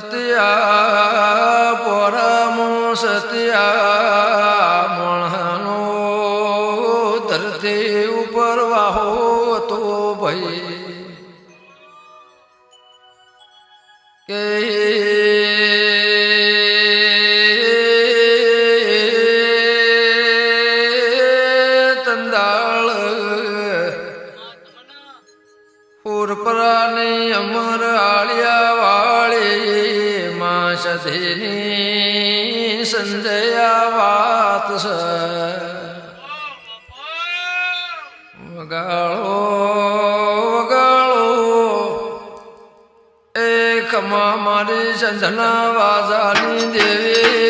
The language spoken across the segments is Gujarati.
સત્યા પરમો સત્યા મણનો ધરતી ઉપર વાહો તો ભાઈ કે તંદાળ પૂરપરાની અમર આળિયા વાળી માં સધીની સંજયા વાત છે વગાળો વગાળો એ ખમા મારી સંધના વાજાની દેવી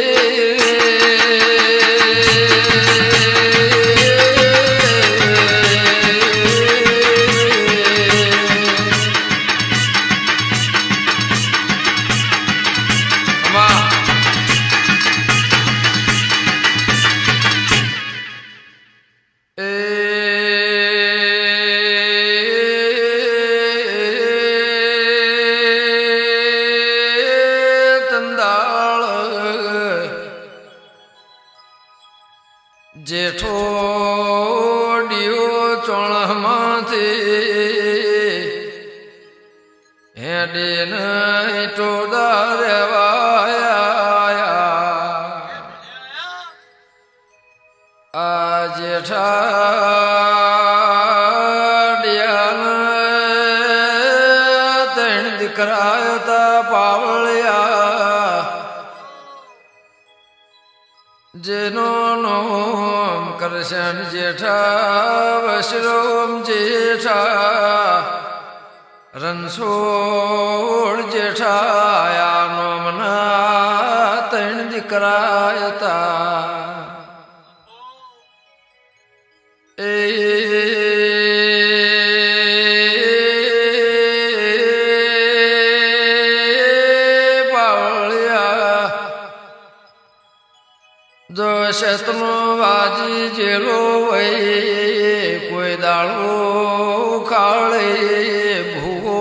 જેઠો ડિયો ચોણમાંથી હેડે નહીં ટોદા રેવાયા આ જેઠા ડિયાના ત્રણ દીકરા હતા પાવળિયા જેનો નામ કરશન જેઠા વશરોમ જેઠા રણછોડ જેઠા આ નામના ત્રણ દીકરા હતા એ જો શસ્ત્રનો વાજી જેલો વહી કોઈ દાળો ખાળે ભૂવો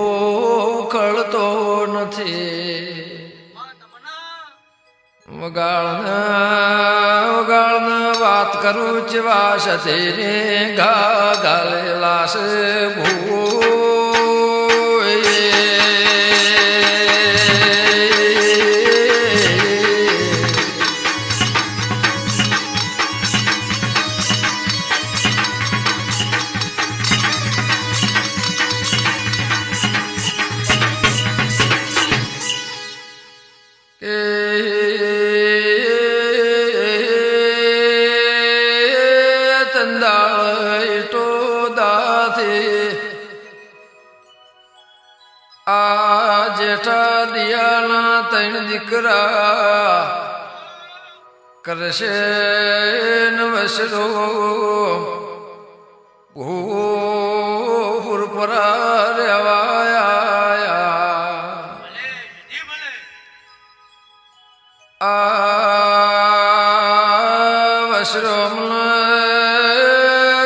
ખળતો નથી વગાળના વાત કરું ચવા સધીને ઘા ગાલેલા છે ભૂવો આ જેઠા દિયાના ત્રણ દીકરા કરશે વસરો ભૂપરા રેવાયા આ વસરો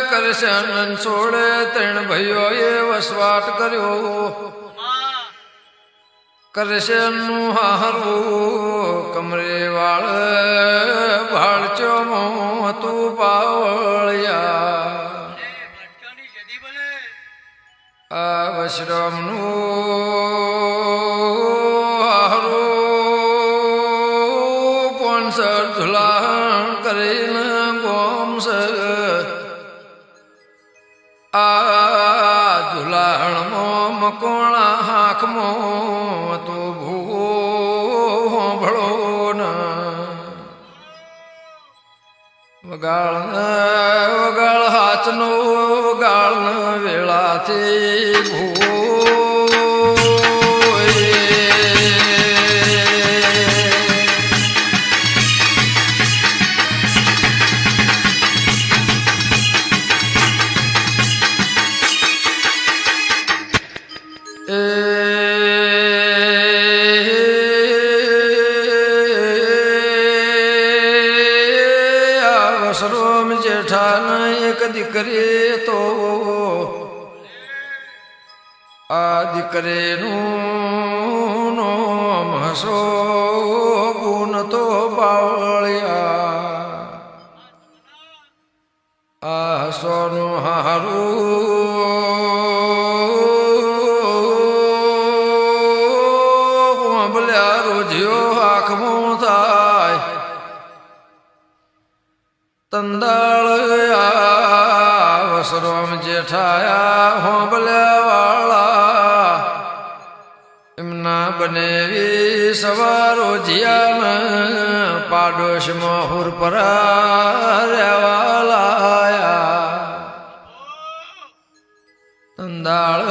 કરશે છોડે ત્રણ ભાઈઓએ વસવાટ કર્યો કરશનનું હારું કમરે વાળ ભાળચો મોતું પાવળિયા આ વશરામનું હારું પોનસર ધુલાહણ કરીને ગોમસ આ ધુલાહણમાં મકોણા હાંકમાં તો ભૂવો ભળો વગાળ વગાળ હાથનો વગાળ વેળાથી ભૂવો દીકરી તો આ દીકરીનું નોમ હસો ગુણ તો બાવળિયા આ હસોનું હારું બોલ્યા રોજ્યો આંખમું થાય તંદાળ વસરોમ જેઠાયા હોંબલ્યા વાળા એમના બનેવી સવારો જીયાન પાડોશમાં હુરપરા રેવાલાયા તંદાળ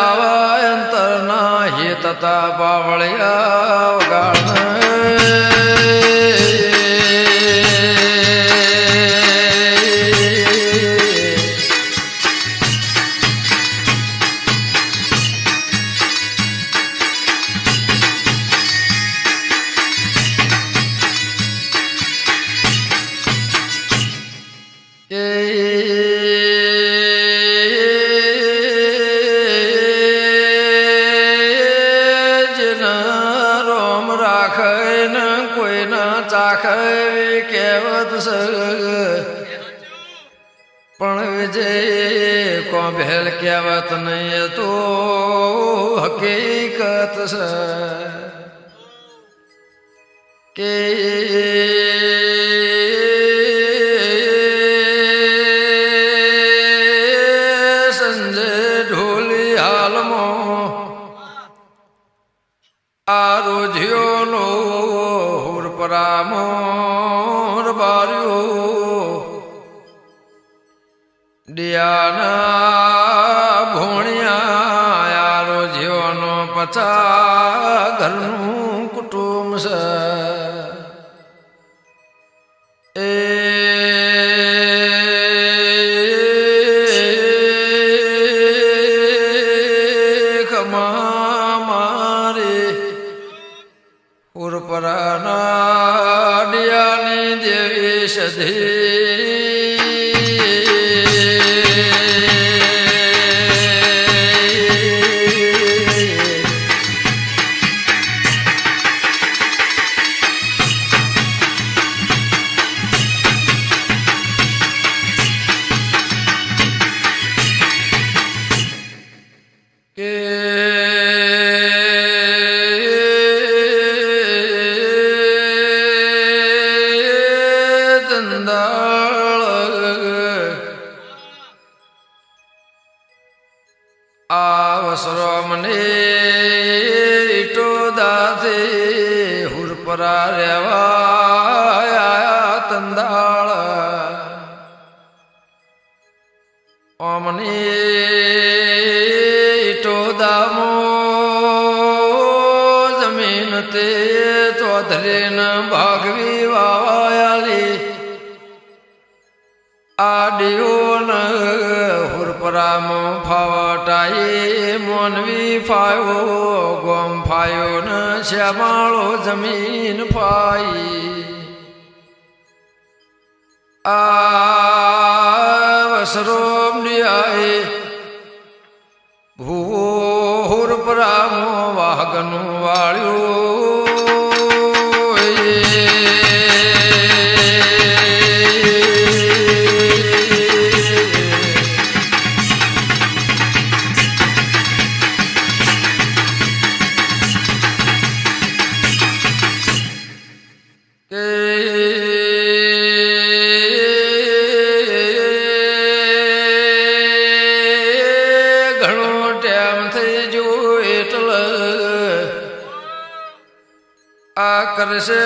આવા અંતરના હિત તથા બાવળિયા વગાડ ચાખવી કહેવત પણ વિજય કોભેલ કહેવત નહીં તો હકીકત છે કે સંજય ઢોલી હાલમાં આ રોજિયોનો રામોર બાર્યો ડિયાના ભોણિયા યારો જીવનો પચા ઘરનું કુટુંબ છે ખમા મારે ઉરપરાના ડિયાની દેવી સધી આવસરો મને ઈટો દાથે હુરપરા રેવાયા તંદાળ ઓમને ઈટો દામો જમીન તે ચોધરીન ભાગવી વાવાયાલી આડિયોન હુરપરામ ફાવટાઈ મોનવી ફાયો ગોમ ફાયો ન શ્યામાળો જમીન ફાઈ આ વસરો ડિયાએ ભૂવો હુરપરામ વાહગનું વાળ્યું કરશે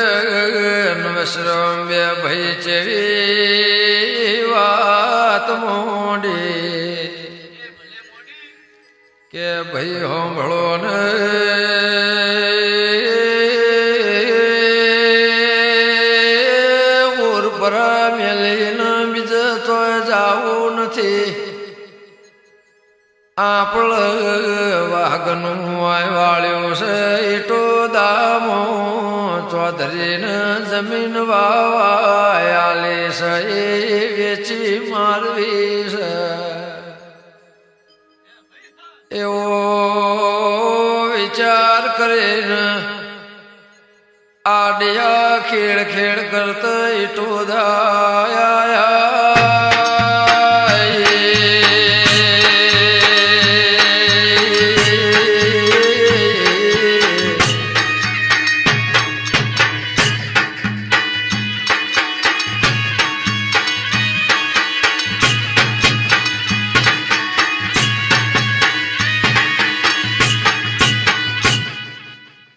નવશ્રમ બે ભય ચેવી વાત મોડી કે ભઈ હોંભળો ને ઉરપરા મેલીને બીજે તો જાવું નથી આપળ વાઘનું વાળ્યો છે ઈટો દામો ચોધરીને જમીન વાવાયાલી છે એ વેચી મારવી છે એવો વિચાર કરીને આડિયા ખેડ ખેડ કરતા ઇટોદાયા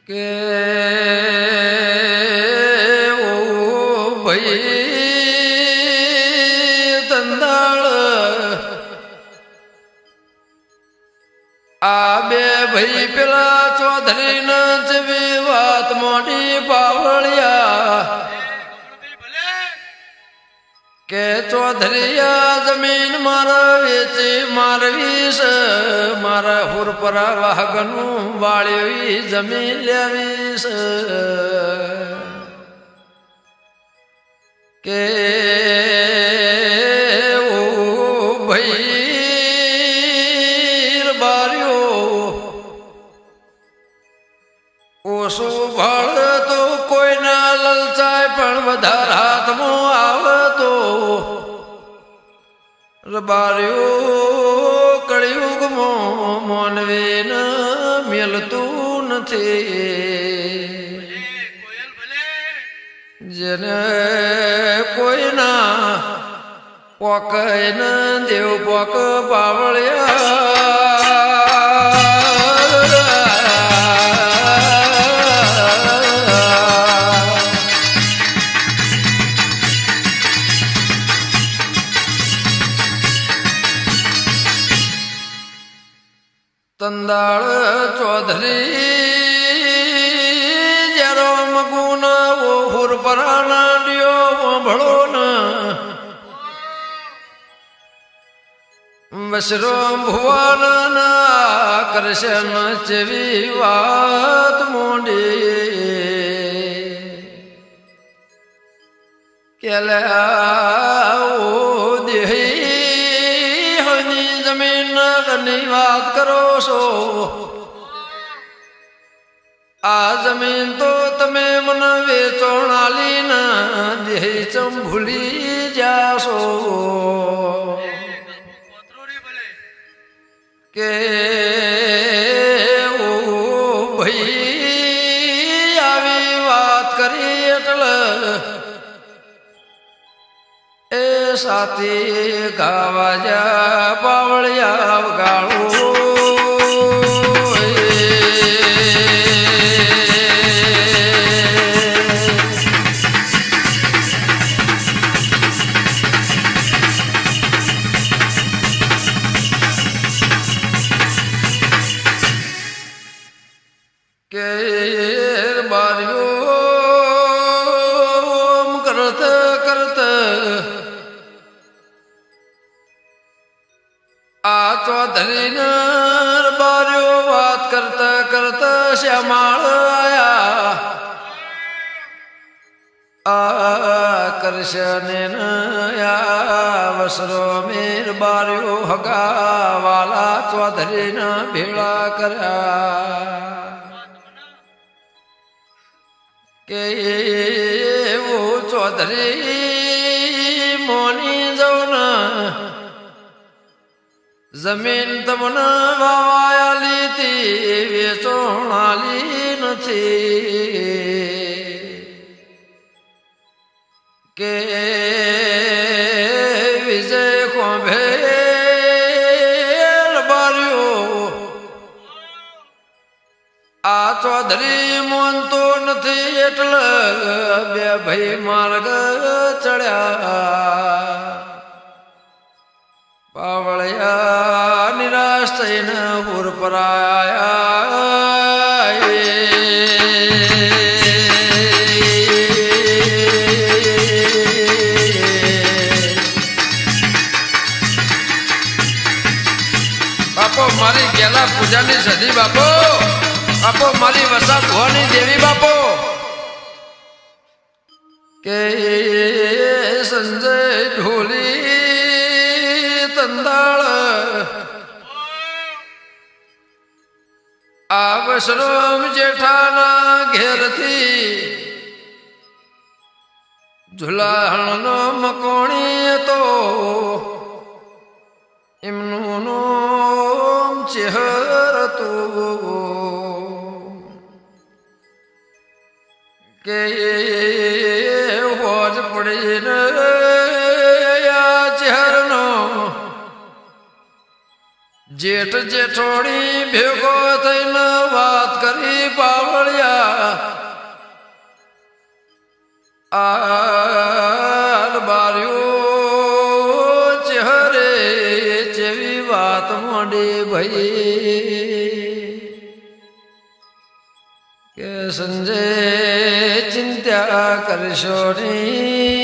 કે ઓ ભાઈ તંદાળ આ બે ભાઈ પેલા ચોધરીને જેવી વાત મોટી પાવળિયા કે ચોધરીયા જમીન મારા વેચી મારવી છે મારા હુરપરા વાહગનું વાળવી જમીન લેવી છે કે ઓ ભાઈ બાર્યો ઓછું ભાળ તો કોઈના લલચાય પણ વધારે હાથમાં આવે તો રબાર્યો કળિયુગમાં મોનવીને મેલતું નથી જેને કોઈના પોકને દેવ પોક પાવળ્યા તંદાળ ચોધરી જરો મગુન ઓહુર પરાનાડ્યો ભળો ન વસરો ભુવન કરશન જેવી વાત મોડી કેલા ઓ દેહી હની જમીન ની વાત કરો છો આ જમીન તો તમે મને વેચોણાલી ના દેહ ચમ ભૂલી જાશો કે ઓ ભાઈ આવી વાત કરી એટલે એ સાથી ગાવા જા પાવળિયા ગાળો કે બાર્યો કરતા કરતા આ ચોધરીને બાર્યો વાત કરતા કરતા શ્યામાળ આયા આ કરશને વસરો મેર બાર્યો હગા વાલા ચોધરીને ભેળા કર્યા કે ઓ ચોધરી મોની જવું જમીન તમને વાવાયાલી તી વેચોણાલી નથી કે વિજય ખોભે બાર્યો આ ચોધરી મોનતો નથી એટલે બે ભાઈ માર્ગ ચડ્યા પાવળિયા નિરાશ થઈને પૂર પર આયા બાપો મારી ગેલા પૂજાની સદી બાપો બાપો મારી વસા ભુવાની દેવી બાપો કે સંજય ઢોલી તંદાળ આવશ્રમ જેઠાના ઘેરથી ઝુલાહણનો મકોણી તો એમનું નામ ચેહર હતું કે હોજ પડીને આ ચેહરનો જેઠ જેઠોડી ભેગો થઈને વાત કરી પાવળિયા આર બાર્યો ચહેરે જેવી વાત મોડી ભાઈ કે સંજય ચિંતા કરશો નહીં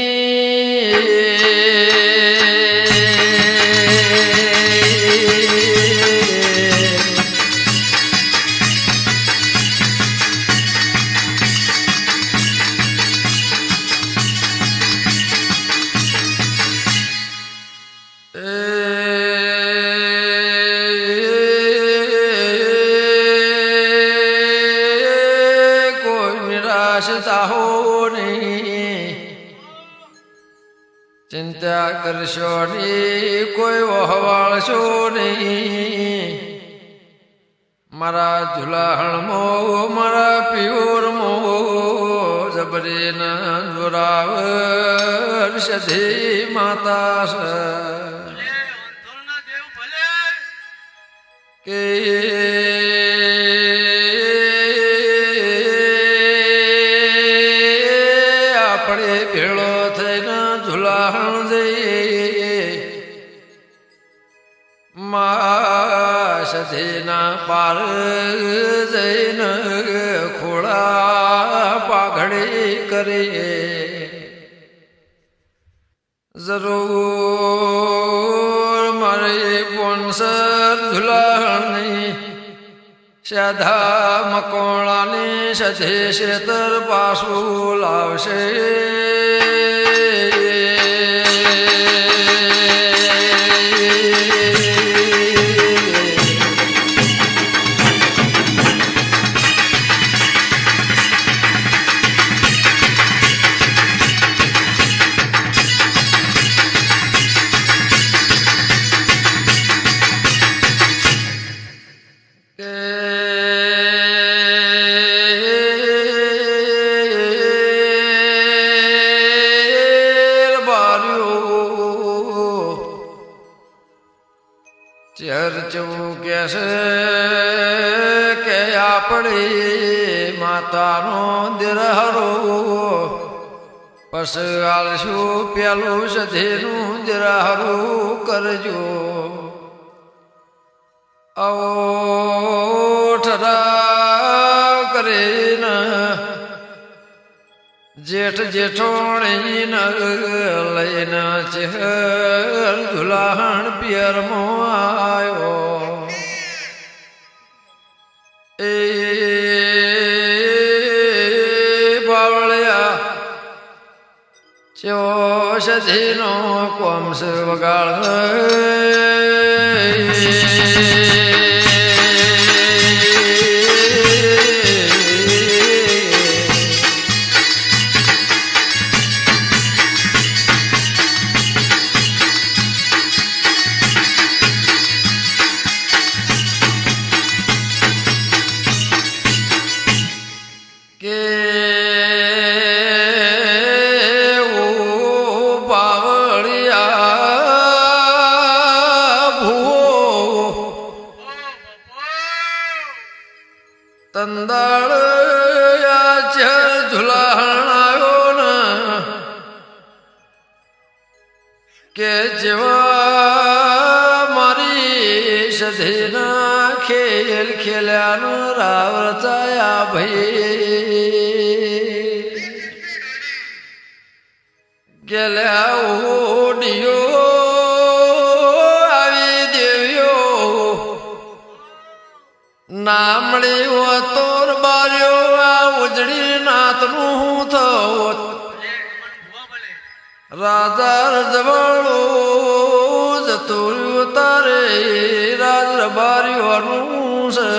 ચિંતા કરશો નહીં કોઈ વહવાળશો નહીં મારા ઝુલાહણમો મારા પિયોરમો જબરીના જોરાવર સધી માતા કે આપણે ભેળો થઈને ઝુલાહણ જઈએ મા સધીના પાર જઈને ખોળા પાઘડી કરીએ જરૂર મારી પોનસર ઝુલાહણની સાધા મકોણાની સધે શેતર પાછું લાવશે ચર્ચવું કે છે કે આપણે માતાનો દિરહરો પછી આલશું પેલું સધીનું દિરહરું કરજો આવો ઠરાવ કરીને જેઠ જેઠોણીને લઈને ચહેર ઝુલાહણ પિયરમાં આવ્યો એ બાવળિયા ચો સધીનો કોમસ વગાડ તંદાળ ઝુલાહણ આવ્યો ને કે જેવા મારી સધીના ખેલ ખેલ્યાનું રાવ રચાયા ભાઈ ગેલ્યા ઓડિયો આવી દેવ્યો નામળી તોર બાર્યો આ ઉજળી નાતનું હું થો રાજા રજવાડું જતું તારે રાજ રબારીઓનું છે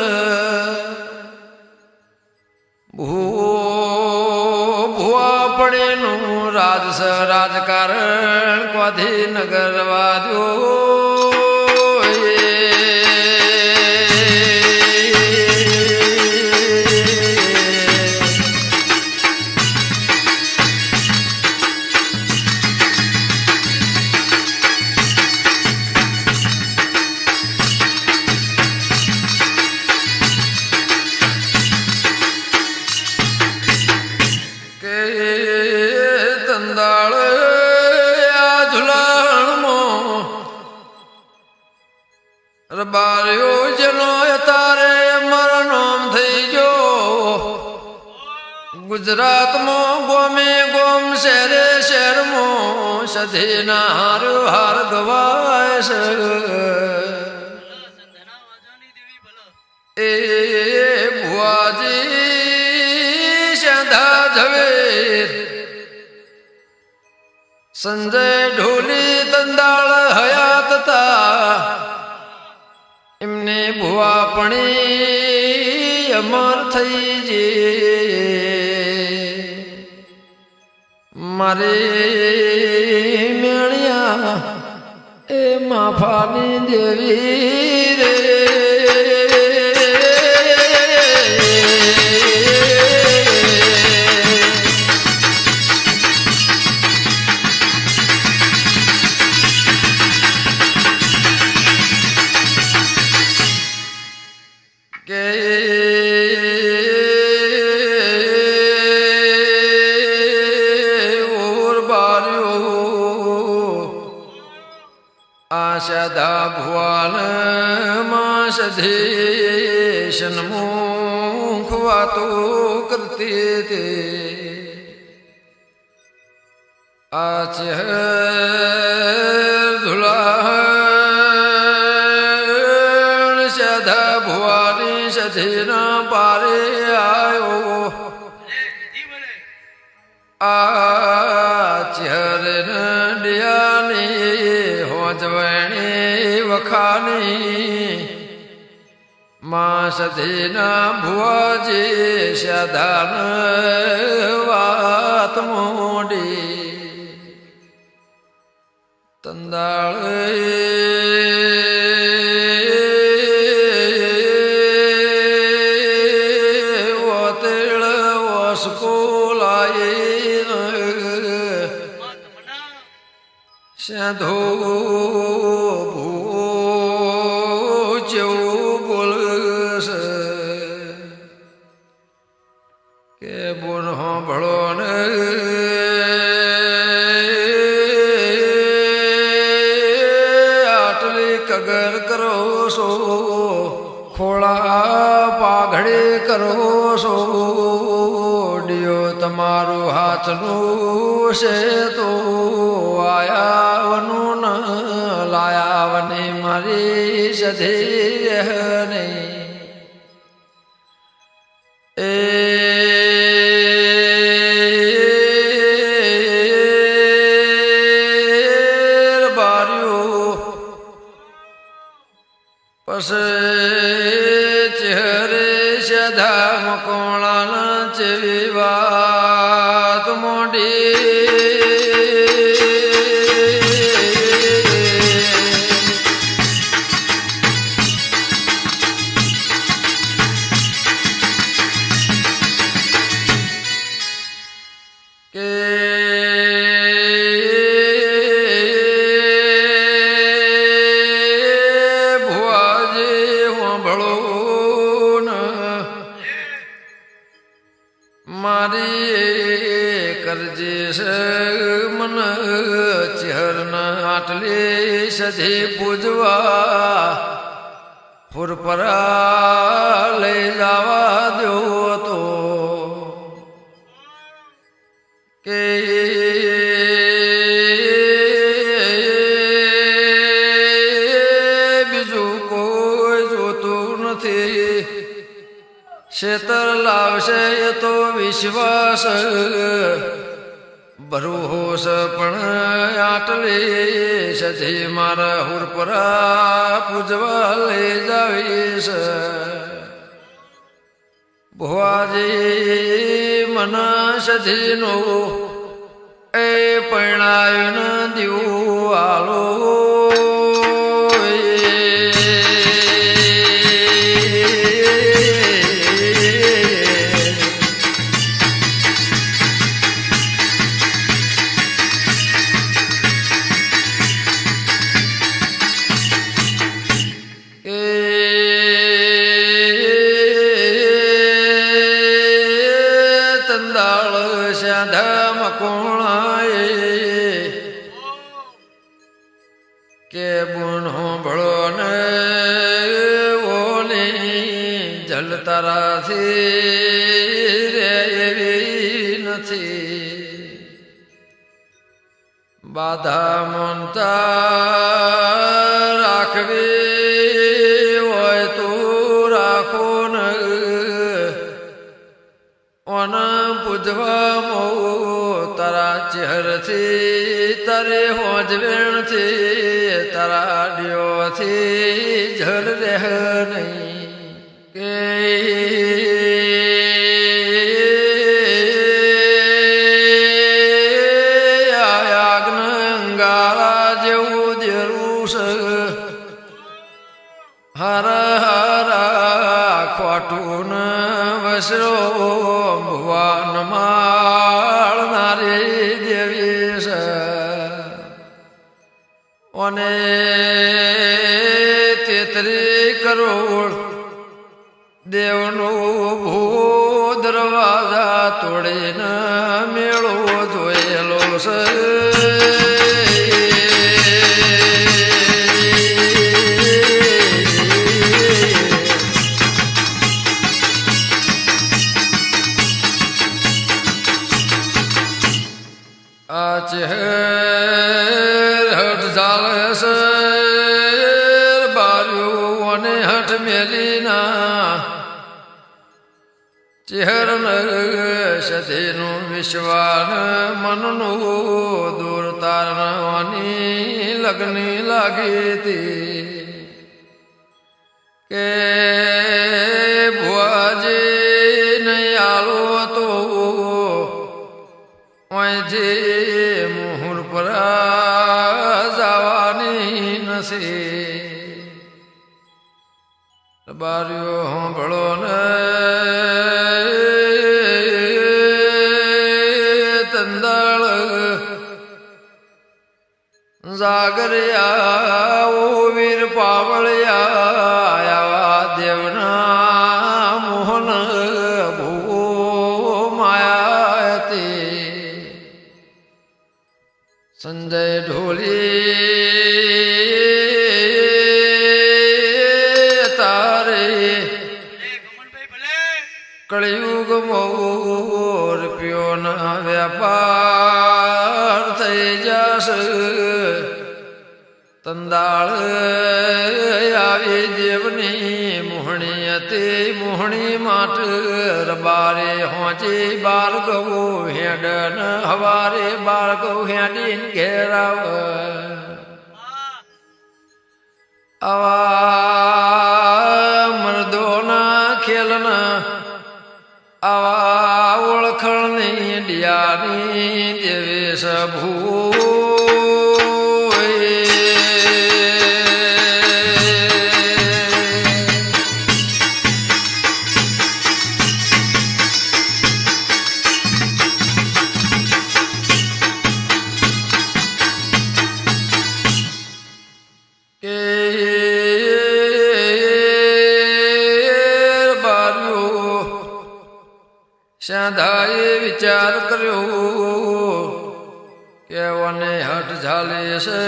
ભૂવા પડેનું રાજ સ રાજકારણ ક્વાથી નગર વાદ્યો રબારીઓ જનો તારે મારા નામ થઈ જો ગુજરાતમાં ગોમે ગોમ શહેરે શહેરમાં સધીના હાર હાર ગવાય છે એ ભુવાજી સાંધા ઝવેર સંજય ઢોલી તંદાળ હયાત તા એમને ભુવા પણ અમર થઈ જે મારે મેળિયા એ માફાની દેવી રે આશાદા ભુવાન માં સધે સન્મુખ વાતો કરતી તે આ ચહેર ધુલાણ સાધા ભુવાની સધેના પારે આયો આ ચહેર ડિયાની હોજવણી વખાની માં સધીના ભુવાજી સાધાન વાત મોડી તંદાળ ઓતેળ વસકો સાધો જેવું બોલશે કે બોન ભળો ને આટલી કગર કરો છો ખોળા પાઘડે કરો છો ડિયો તમારું હાથનું છે તો આયાવનું ન લાયાવની મારી સધી નહીં એ બાર્યું પછી ચહેરે સધા મકોણા ચેવી વાત મોડી મારી કરજે છે મન ચહેરના આટલી સધી પૂજવા ફુરપરા લઈ જવા દો તો કે બીજું કોઈ જોતું નથી શેતર લાવશે એ તો વિશ્વાસ ભરોસ પણ આટલી સધી મારા હુરપરા પૂજવા લઈ જાવીશ ભુવાજી મના સધીનું એ પરણાયું ન દીવું આલો કે બુનો ભળો ને ઓલી જલ તારાથી રે એવી નથી બાધા મનતા રાખવી હોય તું રાખો ને ઓન પૂજવા મો તારા ચહેરથી તારે હોજવેણથી તારા ડિયોથી જળ રેહ નહીં કે આજ્ઞા જેવું દેરું છે હારા ખોટું ન વસરો ભુવન માળનારી દેવી છે અને 33 કરોડ દેવનો ભૂ દરવાજા તોડીને મેળો જોયેલો છે આ ચહેર હટ ચાલે છે બાર્યું અને હટ મેલીના ચહેર સધીનું વિશ્વાન મનનું દૂર તારવાની લગ્ની લાગી હતી કે ભુવાજી નહીં આલો તો અહીંથી મુહૂર પર જવાની નથી બારીઓ સાંભળો ને તંદાળ જાગર્યા ઓ વીર પાવળિયા આવા દેવના મોહન ભૂ માયા હતી સંજય ઢોલી તારે કળિયુગ મોર રૂપિયોના વ્યાપાર થઈ જશે તંદાળ આવી દેવની મોહણી હતી મોહણી માટ રબારે હોંચી બાર ગવો હેડન હવારે બાર ગવ હેડીન ઘેરાવ આવા મર્દોના ખેલના આવા ઓળખણની ડિયાની દેવે સભૂ સાધાએ વિચાર કર્યો કે ઓને હટ ઝાલે છે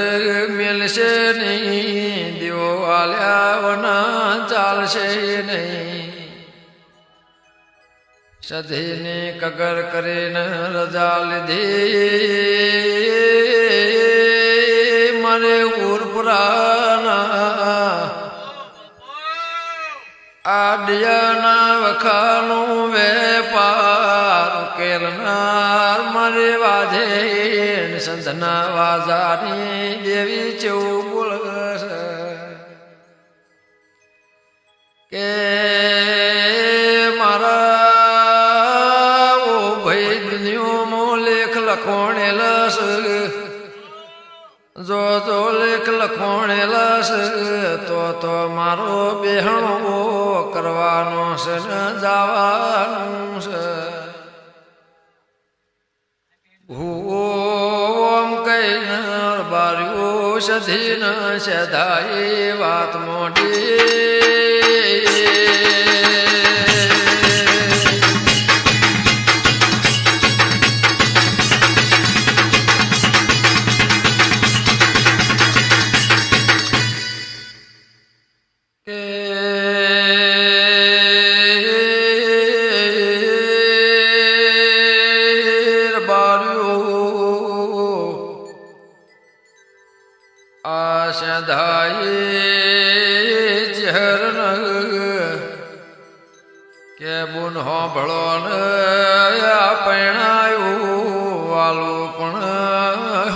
મેલશે નહીં દેવો આલ્યા ચાલશે નહીં સધીની કગર કરીને રજા લીધી મને ઉરપુરાના આડિયાના વખાનું વેપાર કેલનાર મારે વાજે સંધના વાજાની દેવી ચેવું બોલશે કે મારા ઓ ભાઈ દુનિયામાં લેખ લખોણેલસ જો તો લેખ લખોણેલસ તો મારો બેહણો કરવાનો છે ને જવાનું છે ઓમ કઈ બાર્યું સધી ન સદાય વાત મોટી કે બુન હોભળો ને પૈણાયું વાલું પણ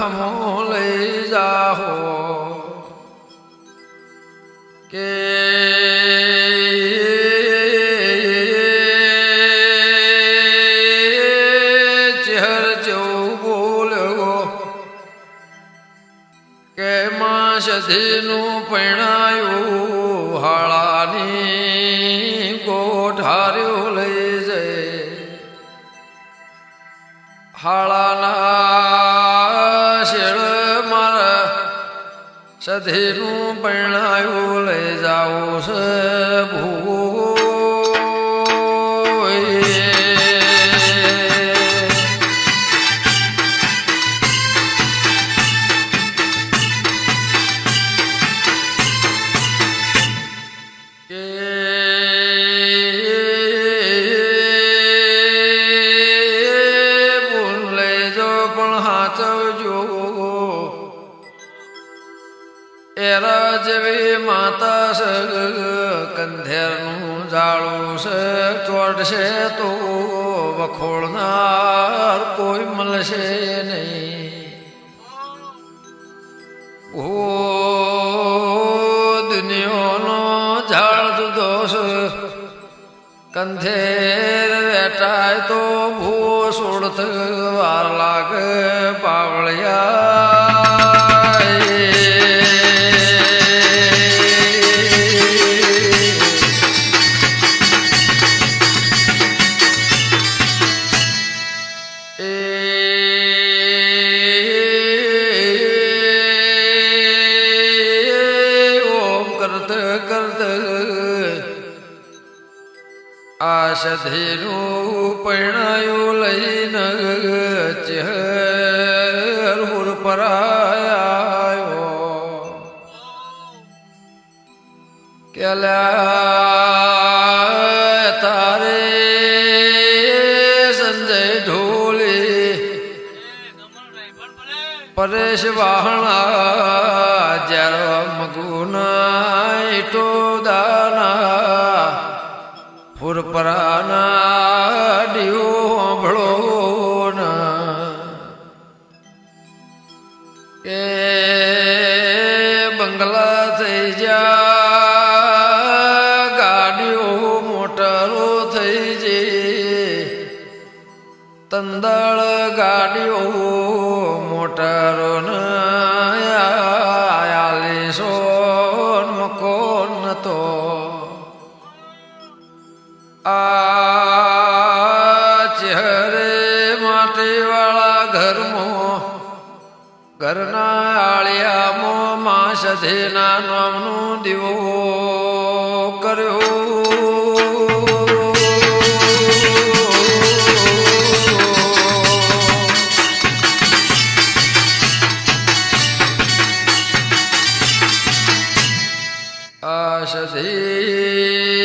હમો લઈ જાહો કે ચહેર જેવું બોલ્યો કે માં સધીનું પૈણાયું હાળાની ગોઠાર્યું લઈ જાય હાળાના શેળ મારા સધીનું પૈણાયું લઈ જાવું છે ભૂ એરા જેવી માતા છે કંધેરનું જાળું છે ચોડશે તો વખોળનાર કોઈ મળશે નહીં ઓ દુનિયાનો ઝાડ જુદો છે કંધેર વેટાય તો ભૂ સોડત વાર લાગે પાવળિયા આ સધીનું પૈણાયું લઈને ચહેર હુર પરાયો કેલા તારે સંજય ઢોલી પરેશ વાહણા જ્યારે મગુના ઈટો દાના પુરપરાના ડીઓ ભળો કે બંગલા થઈ જા ગાડીઓ મોટરો થઈ જે તંદળ ગાડીઓ મોટરો આયાલીસો મકોન તો આ ચહેરે માટીવાળા ઘરમાં ઘરના આળિયામાં માં સધીના નામનું દીવો કર્યો આ સધી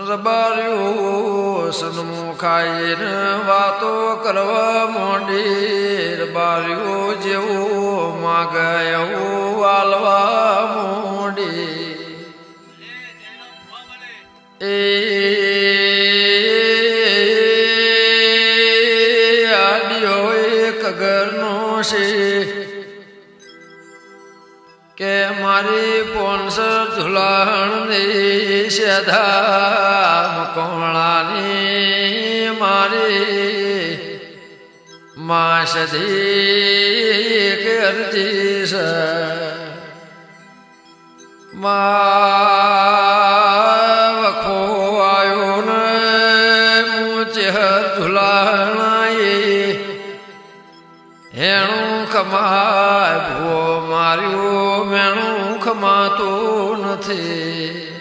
રબાર્યો સન્મુખ સુખાઈને વાતો કરવા મોડીર બાર્યો જેવું માગે એવું વાલવા મોડી એ આડિયો એક ઘરનો છે કે મારી પોનસ ઝુલાણની શેધા મકોણાની મારી માસધી કે અરજી છે વખો આવ્યો ને ચહેર ઝુલાણાએ હેણું કમાય ભૂ માર્યું મેણું ખમાતું નથી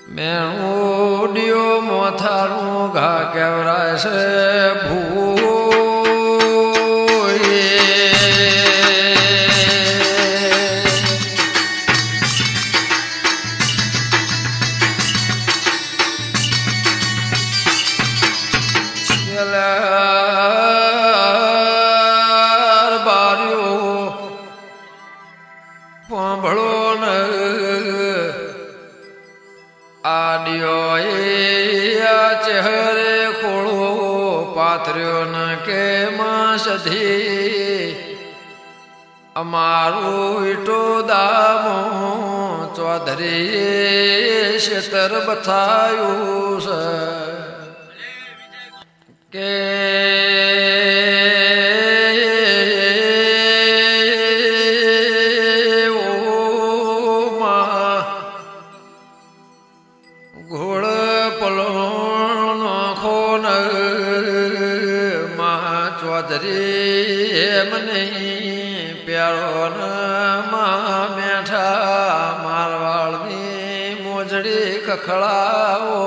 મેણું ડિયો મોથાનું ઘા કેવરાય છે ભૂ ચહેરે ખોળો પાથર્યો ન કે માસધી અમારું ઈટો દામો ચૌધરી શેતર બથાયું છે કે ઘોડ પલો ચૌધરી મને પ્યારો માં બેઠા મારવાડની મોજડી કખડાવો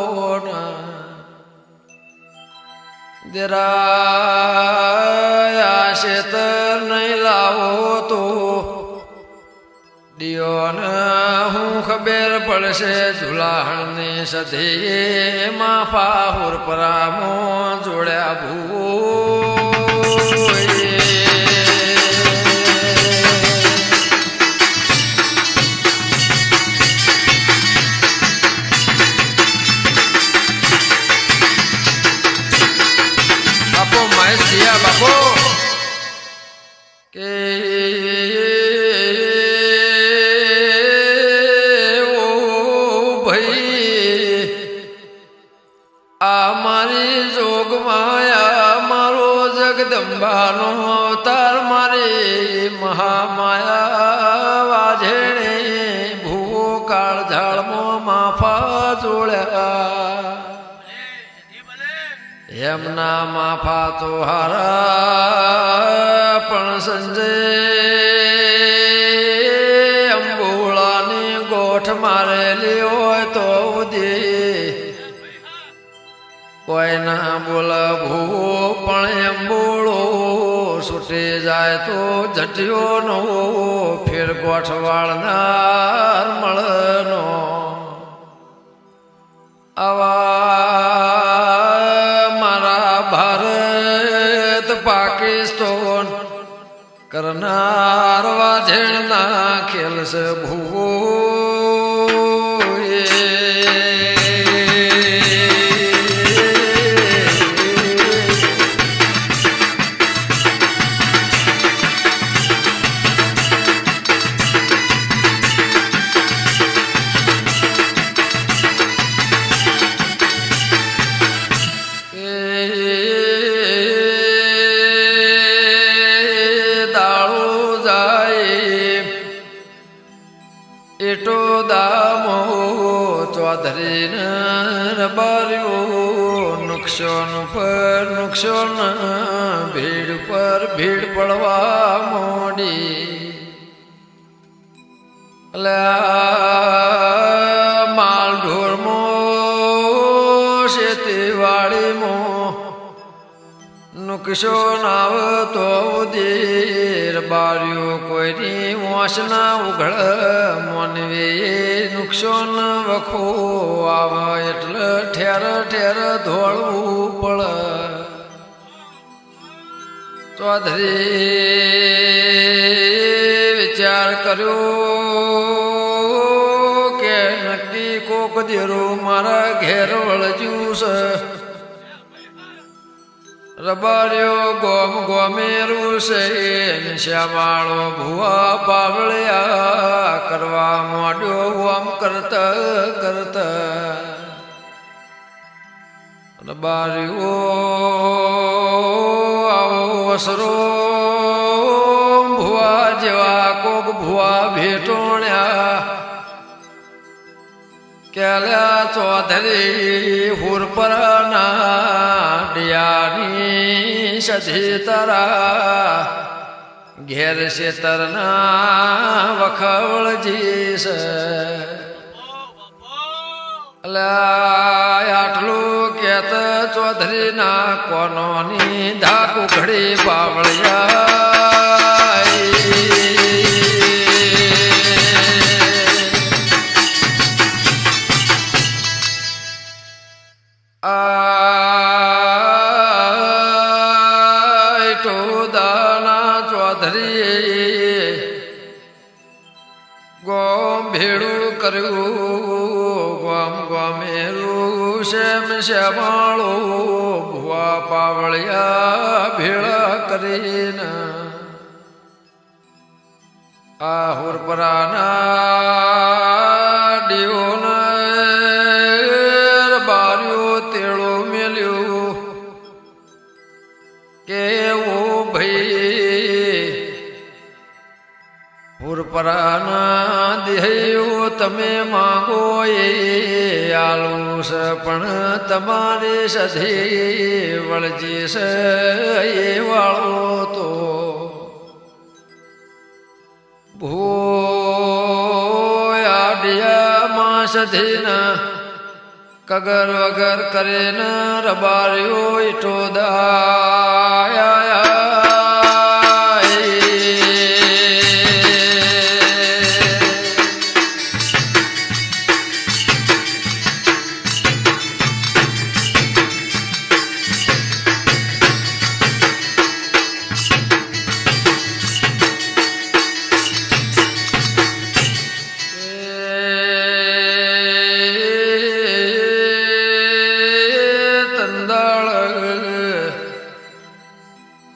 દેરા શેતર નહીં લાવો તો દિયોન હું ખબર પડશે ઝુલાહણની સધી માં ફાહુર પરામો જોડ્યા ભૂ બાપો મહેશ દિયા બાપો કે જગદંબાનો અવતાર મારી મહામાયા વાજેણે ભૂવો કાળ ઝાડમાં માફા જોડ્યા એમના માફા તો હારા પણ સંજય અંબોળાની ગોઠ મારેલી હોય તો ઉદી કોઈ ના બોલ ભૂવો પણ અંબોળો છૂટી જાય તો જટ્યો નો ફેર ગોઠવાળનાર મળનો આવા મારા ભારત પાકિસ્તાન કરનાર વાઝેણના ખેલ છે ભૂવો એટો દામો ચૌધરીને રબાર્યો નુકસાન પર નુકસાન ભીડ પર ભીડ પડવા મોડી માલ ઢોરમાં ખેતીવાડીમાં નુકશો નાવ તો ઉદીર બાર્યો કોઈની વાસના ઉઘળ મોનવી નુકશો ન વખો આવે એટલે ઠેર ઠેર ધોળવું પડે ચૌધરી વિચાર કર્યો કે નક્કી કોક દેરું મારા ઘેર વળજ્યું છે રબાર્યો ગોમ ગોમેરું છે શ્યામાળો ભુવા પાવળ્યા કરવા માંડ્યો ઓમ કરતા કરતા રબાર્યો આવો વસરો ભુવા જેવા કોક ભુવા ભેટોણ્યા કેલ્યા ચૌધરી હુરપરાના ડિયાની સધી તારા ઘેર શેતરના વખવળજી છે આટલું કેત ચૌધરીના કોનોની ધાક ઉઘડી બાવળિયા દાના ચૌધરી ગોમ ભેડું કર્યું ગોમ ગોમેરું શેમ શ્યામાળું ભુવા પાવળિયા ભેળા કરીને આ હુરપરાના ડીઓને બાર્યો તેડો મેલ્યું કેવું ભાઈ હુરપરાના દેહ્યો તમે માંગો એ આલું છે પણ તમારી સધી વળજી છે એ વાળો તો ભૂયાડિયામાં સધીના કગર વગર કરે ન રબાર્યો ઈટો દાયા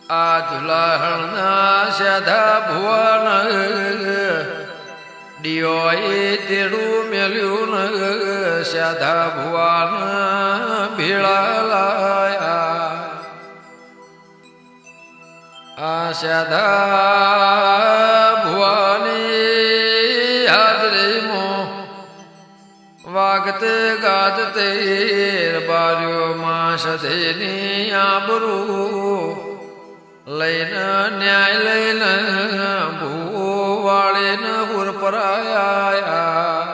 આ ઝુલાહણના સાધા ભુવન ડિયોએ તેડું મેલ્યું ન સાધા ભુવન ભેળા લાયા આ સાધા ભુવાની હાજરીમાં વાગતે ગાજતે બાર્યો માં સધીની આબરૂ લઈને ન્યાય લઈને ભૂવાળીને હુરપરાયા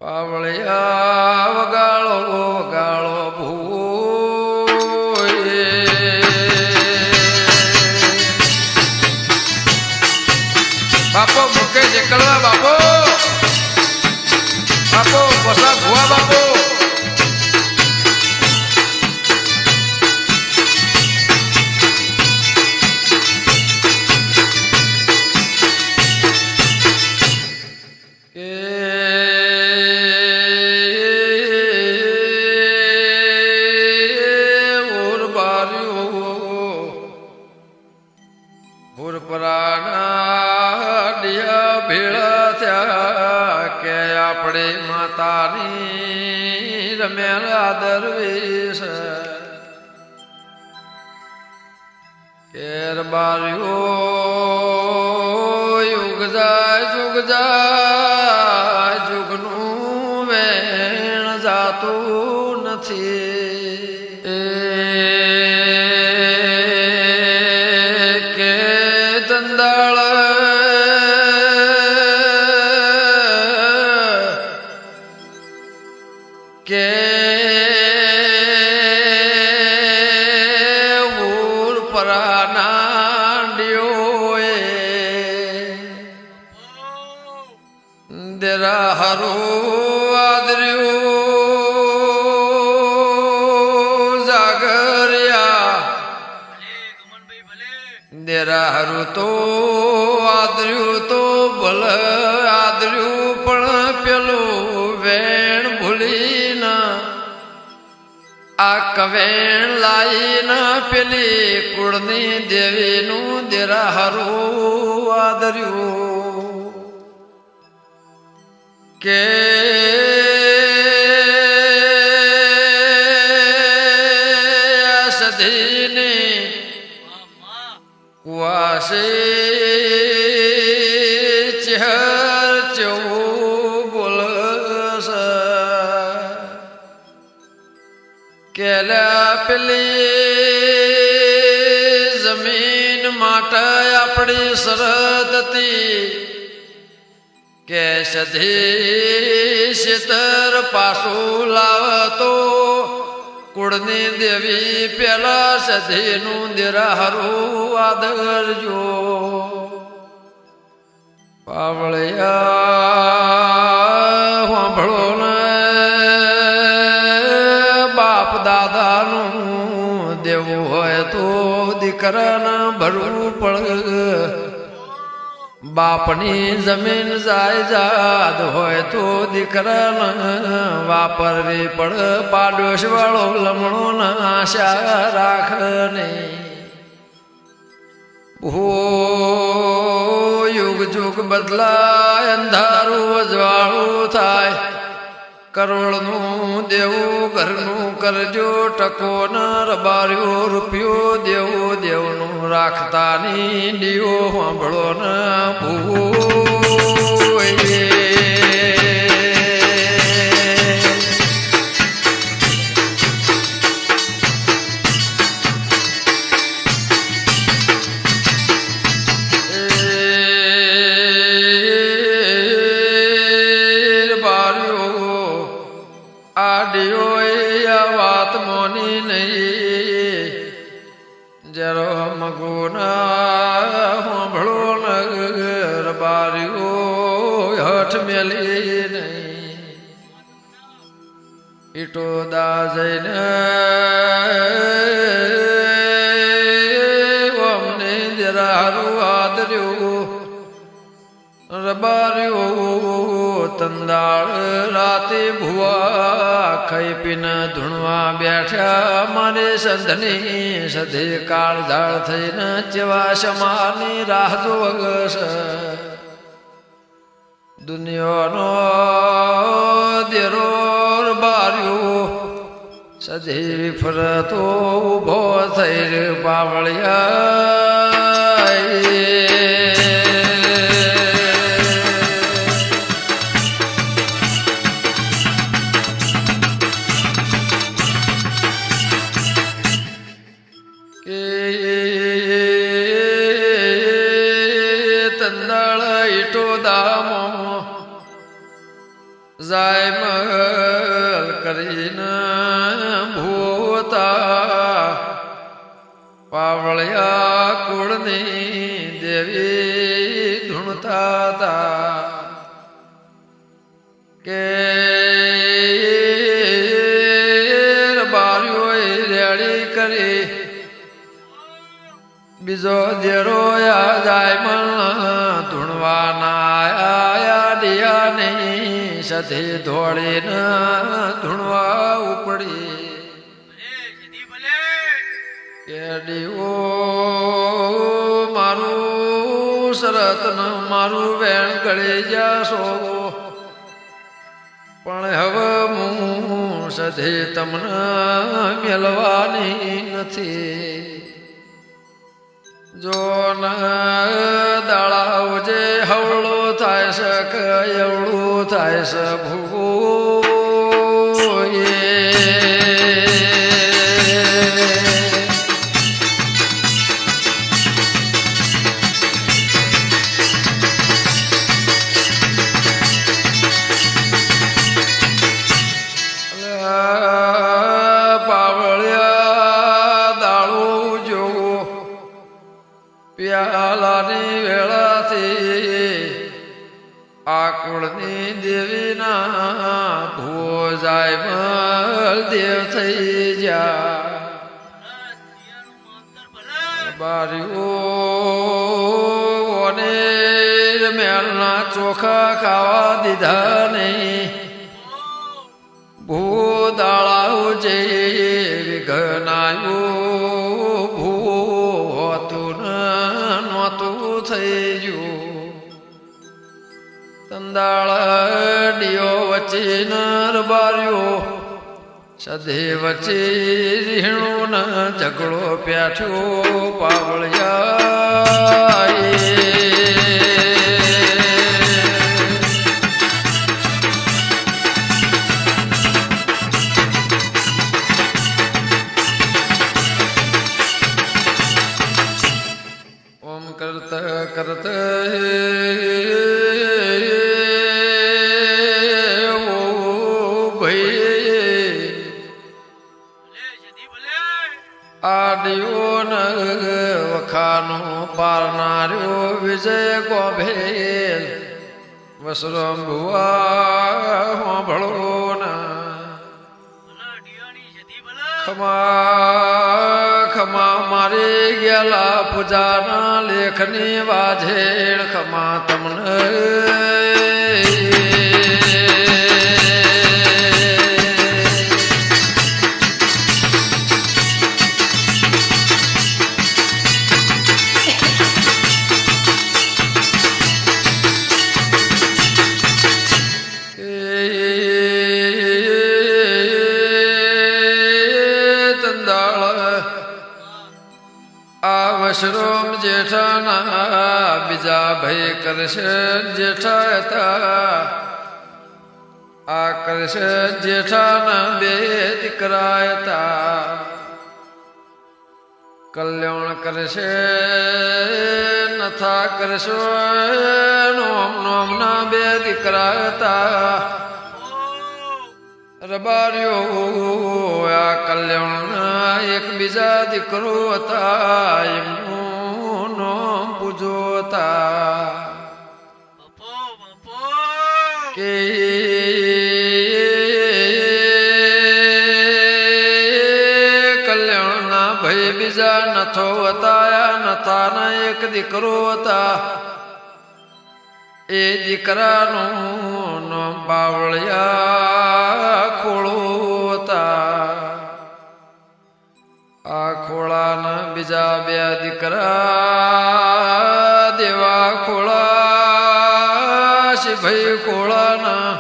પાવળિયા વગાળો વગાળો ભૂ બાપો મૂકે જેકલવા બાપો બાપો પસા ભુવા બાપો ભેળા થયા કે આપણે માતાની રમેલા દરવેશ કેર બાર્યો યુગ જાય જુગનું વેણ જાતું નથી કે દંદાળ કે દેરા હારું તો આદર્યું તો ભલ આદર્યું પણ પેલું વેણ ભૂલી ના આ કવેણ લાઈ ના પેલી કુળની દેવીનું દેરા હારું આદર્યું કે સધીને કુવાસે ચહેર ચવું બોલસ કેલા પેલી જમીન માટે આપણી શરત હતી કે સધી શેતર પાછું લાવતો કુળની દેવી પેલા સધીનું દેરા હારું આદરજો પાવળિયા સાંભળો ને બાપ દાદાનું દેવું હોય તો દીકરાને ભરવું પડે બાપની જમીન જાયદાદ હોય તો દીકરાને વાપરવી પડ પાડોશ વાળો લમણો ના આશા રાખ નહીં યુગ જુગ બદલાય અંધારું અજવાળું થાય કરોડનું દેવું ઘરનું કરજો ટકો ન રબાર્યો રૂપિયો દેવું દેવનું રાખતા ની ડીઓ સાંભળો ન ભૂ વાત મોની નહીં જરો મગુના સાંભળો નગર બારીઓ હઠ મેલી નહીં ઈટો દા જઈને અમને જરા હારું આદર્યું રબાર્યો તંદાળ રાતે ભુવા ખાઈ પીને ધૂણવા બેઠા મારે સંધની સધે કાળ ઝાળ થઈને ચેવા સમાની રાહ જોગસ દુનિયાનો દેરો બાર્યો સધે ફરતો ઉભો થઈ પાવળિયા તંદાળ ઈટો દામો જાય મલ કરીને ભૂતા પાવળિયા કુળની દેવી ધૂણતા તા કે બારીઓ રેડી કરી બીજો દેરો જાય મન ધૂણવાના આયા દિયા નહીં સધી ધોળીને ધૂણવા ઉપડી કેડીઓ મારું શરત ન મારું વેણ ગળી જાશો પણ હવે હું સધી તમને મેળવાની નથી જો ન દાળાવ જે હવળો થાય છે કે એવડું થાય છે ભૂ પ્યાલાની વેળાથી આકુળની દેવીના ભૂ જાય મલ દેવ થઈ જા બારીઓને મેલના ચોખા ખાવા દીધા નહીં ભૂદાળાઓ જે વિઘનાયું ભૂતું નહોતું થઈ ગયું તંદાળ ડીઓ વચ્ચે નર બાર્યો સદે વચ્ચે રીહણું ન ઝઘડો પ્યાઠ્યો પાવળિયા ઓમ કરત કરત આડિયો ન વખાનો પારનાર્યો વિજય ગોભેલ વસરમ ભુવા ભળો ખમા ખમા મારી ગયેલા પૂજાના લેખની વાજેળ ખમા તમને વશરોમ જેઠાના બીજા ભય કરશે જેઠા હતા આ કરશે જેઠાના બે દીકરા હતા કલ્યાણ કરશે નથા કરશો નોમ નોમના બે દીકરા હતા રબાર્યો આ કલ્યાણના એક બીજા દીકરો હતા એમનું નામ પૂજો હતા કે કલ્યાણના ભય બીજા નથો હતા નથાના એક દીકરો હતા એ દીકરાનું નામ બાવળિયા ખોળો હતા આ ખોળાના બીજા બે દીકરા દેવા ખોળા શિભાઈ ખોળાના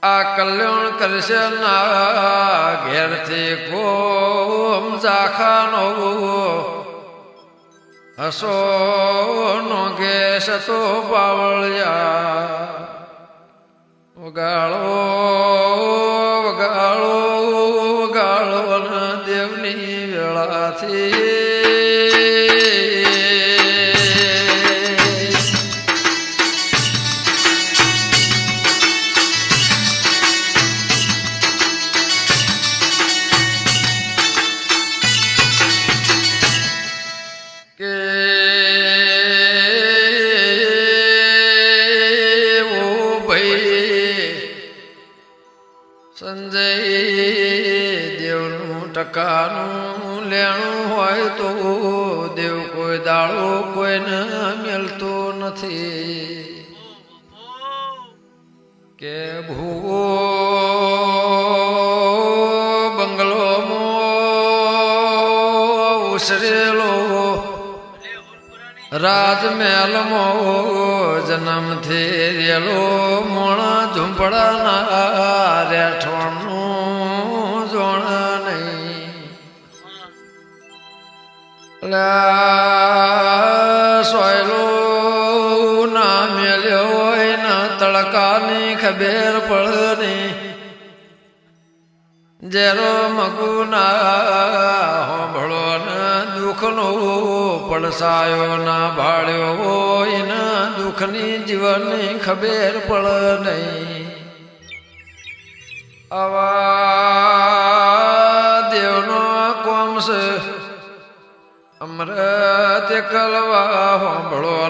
આ કલ્યાણ કરશે ના ઘેરથી ગોમ ઝાખાનો હસો નો ગેસ તો બાવળિયા વગાળો વગાળો વગાળો દેવની વેળાથી સંજય દેવનું ટકાનું લેણું હોય તો દેવ કોઈ દાળો કોઈને મેલતો નથી કે ભૂવો બંગલોમાં ઉસરેલો રાજમહેલમાં જન્મથી રેલો મોણા ઝૂંપડાના રેઠવાનું જોણ નહીં સોયલો ના મેલ્યો હોય ના તડકાની ખબર પડે જેરો મગુના હોંભળો ના દુઃખનો પડસાયો ના ભાળ્યો હોય ના દુઃખની જીવનની ખબર પડે નહીં આવા દેવનો કોમ છે અમૃત કલવા હોંભળો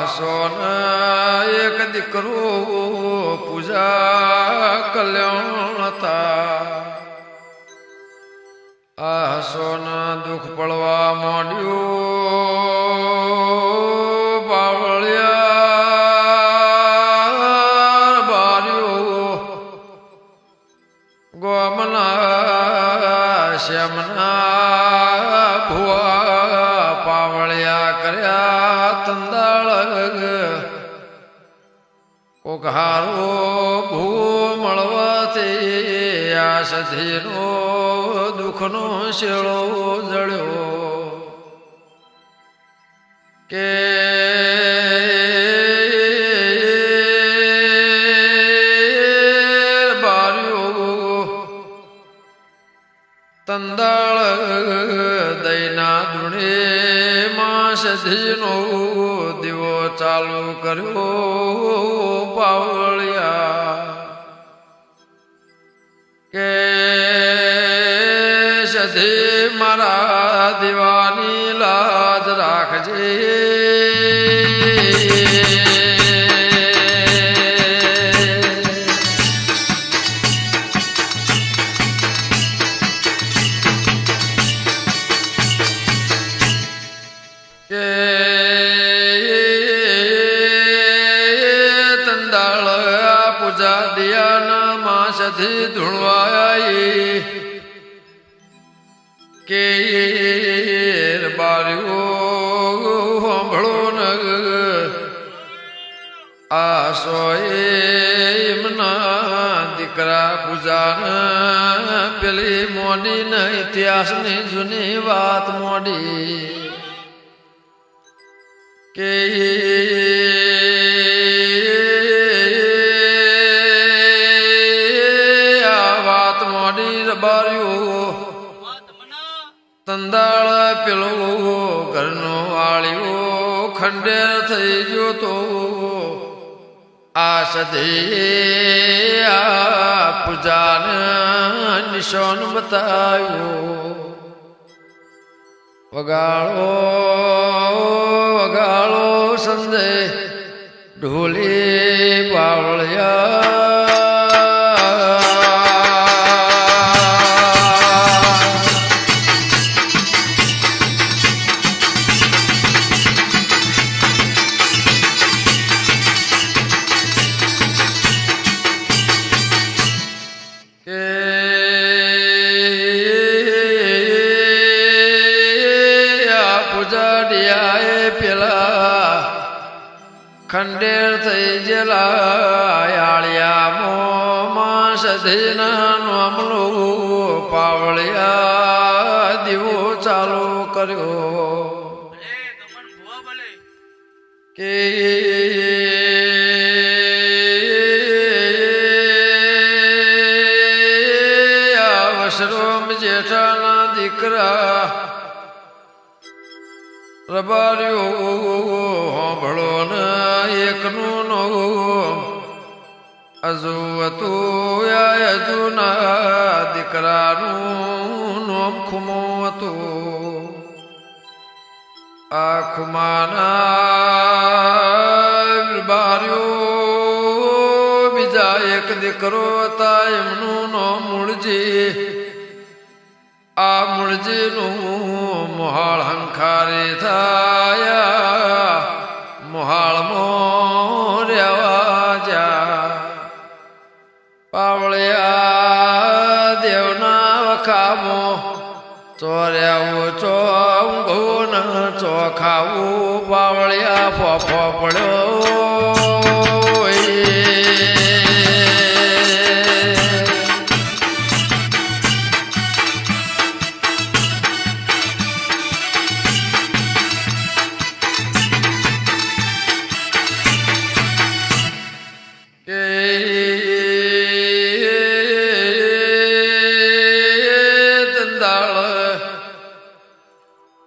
સોન એક દીકરો પૂજા કલ્યાણતા આ સોન દુઃખ પડવા માંડ્યું બાવળિયા બાર્યો ગોમના શ્યામના ભુવા પાવળિયા કર્યા તંદાળ કોકહારો ભૂ મળવાથી આ સધીનો દુઃખનો શેળો જળ્યો કે તંદાળ દૈના ધૂણે માં સધીનો દીવો ચાલુ કર્યો પાવળિયા કે સધી મારા દીવાની લાજ રાખજે તંદાળ પૂજા દિયાના માં સધી ધૂણવાઈ કે બાર્યો સાંભળો ન આ સોયમના દીકરા પૂજાના પેલી મોડી ન ઇતિહાસની જૂની વાત મોડી કે આ વાત મોડી રબાર્યો તંદાળ પેલો ઘરનો આળ્યો ખંડેર થઈ ગયો તો આ સધી આ પૂજાને નિશાન બતાવ્યો વગાડો વગાડો સંજય ઢોલી પાવળિયા પેલા ખંડેર થઈ ગયેલા આળિયા માં સધીના નામલો પાવળિયા દીવો ચાલુ કર્યો કે વસરોમ જેઠાના દીકરા રબાર્યો સાંભળો ન એકનું નો અજુ હતું અજુના દીકરાનું નોમ ખુમો હતું આ ખુમાના બાર્યો બીજા એક દીકરો હતા એમનું નામ મૂળજી આ મૂળજીનું મોહાળ હંખારે થાયા મોહાળમાં રેવા જા પાવળિયા દેવના વખામો ચોર્યાવું ચોંઘું ચોખાવું પાવળિયા ફોફો પડ્યો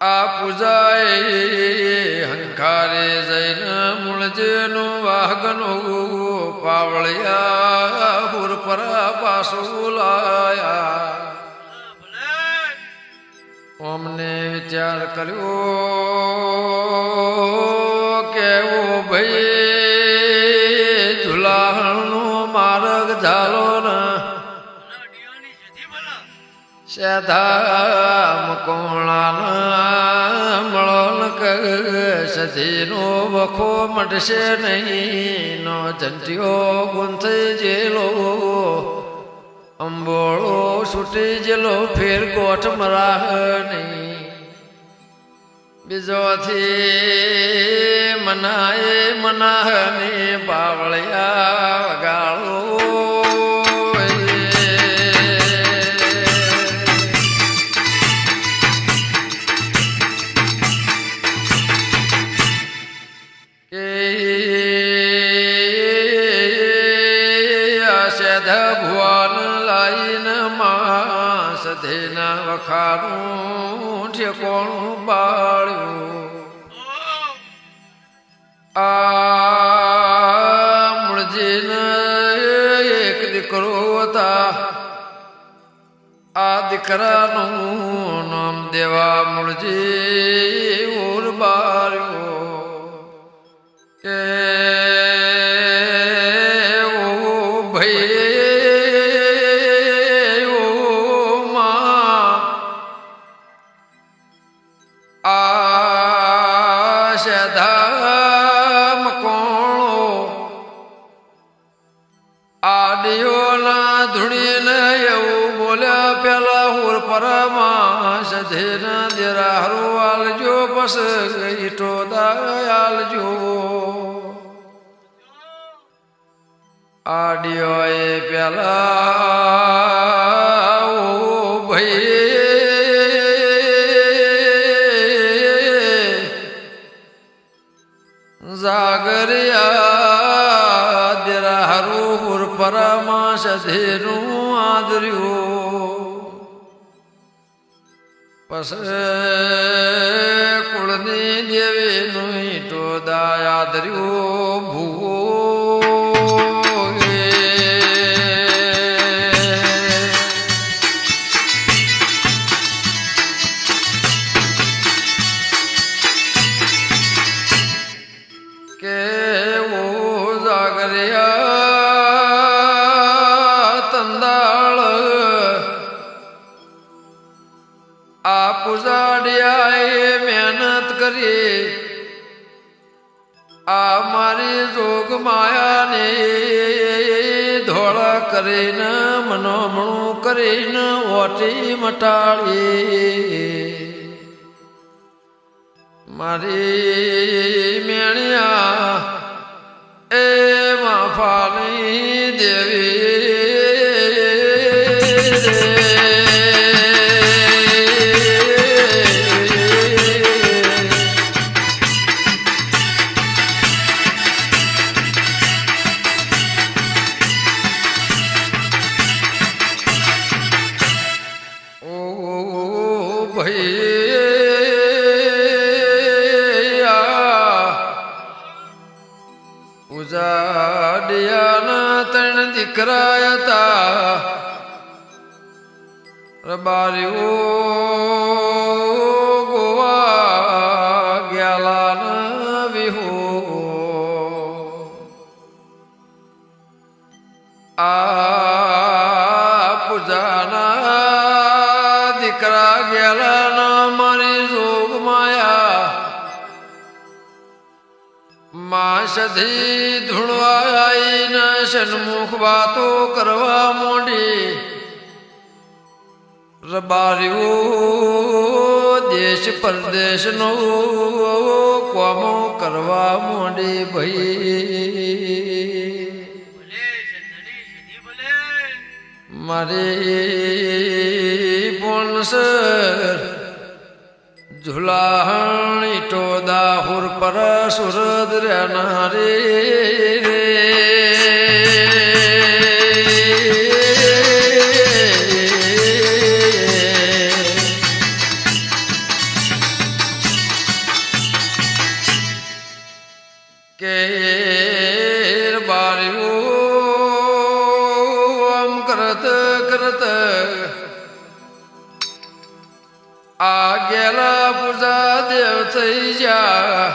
આ પૂજાએ હંકારે જઈને મૂળજેનું વાહગનું પાવળિયા હુરપરા પાછું લાયા અમને વિચાર કર્યો કેવો ઝાલો ન સેધામ કોણાના મળો કે સધીનો વખો મટશે નહીં નો જંટીઓ ગુંથી જેલો અંબોળો છૂટી જેલો ફેર ગોઠ મરાહ નહીં બીજોથી મનાહની બાવળિયા વગાળો ભુવન લાઈન માં સધેના વખારું ઠેકોણું બાળ્યું આ મૂળજીને એક દીકરો હતા આ દીકરાનું નામ દેવા મૂળજી ઉર બાળ્યો કે આડિયોના ધૂણીને એવું બોલ્યા પેલા હુર પરમાં સધેના દેરા હરો આલજો બસ ઈટો દાલજો આડિયો એ પેલા ઓ ભાઈ જાગરિયા દેરા હરો પરમાં સધેનું આદર્યું પસ કુળની દેવીનું ઈટો દાયાદર્યું ભૂવો કે ઓ જાગરિયા આ પુજાડિયાએ મહેનત કરી આ મારી જોગ માયાને ધોળા કરીને મનોમણું કરીને ઓટી મટાડી મારી મેણિયા એ માફાની દેવી ઉજાડિયાના ત્રણ દીકરા હતા રબારીઓ ગોવા ગ્યાલાના વિહો આ પૂજાના દીકરા ગ્યાલાના મારી જોગ માયા માં સધી ધૂળવાઈને સન્મુખ વાતો કરવા મોડી રબારીઓ દેશ પરદેશનો કોમો કરવા મોડી ભાઈ મારી બોનસર ઝુલાહણી ટો દાહુર પર સુરદ રહેના રે કે બારીઓ આમ કરત કરત આ ગેલા પૂજા દેવ થઈ જા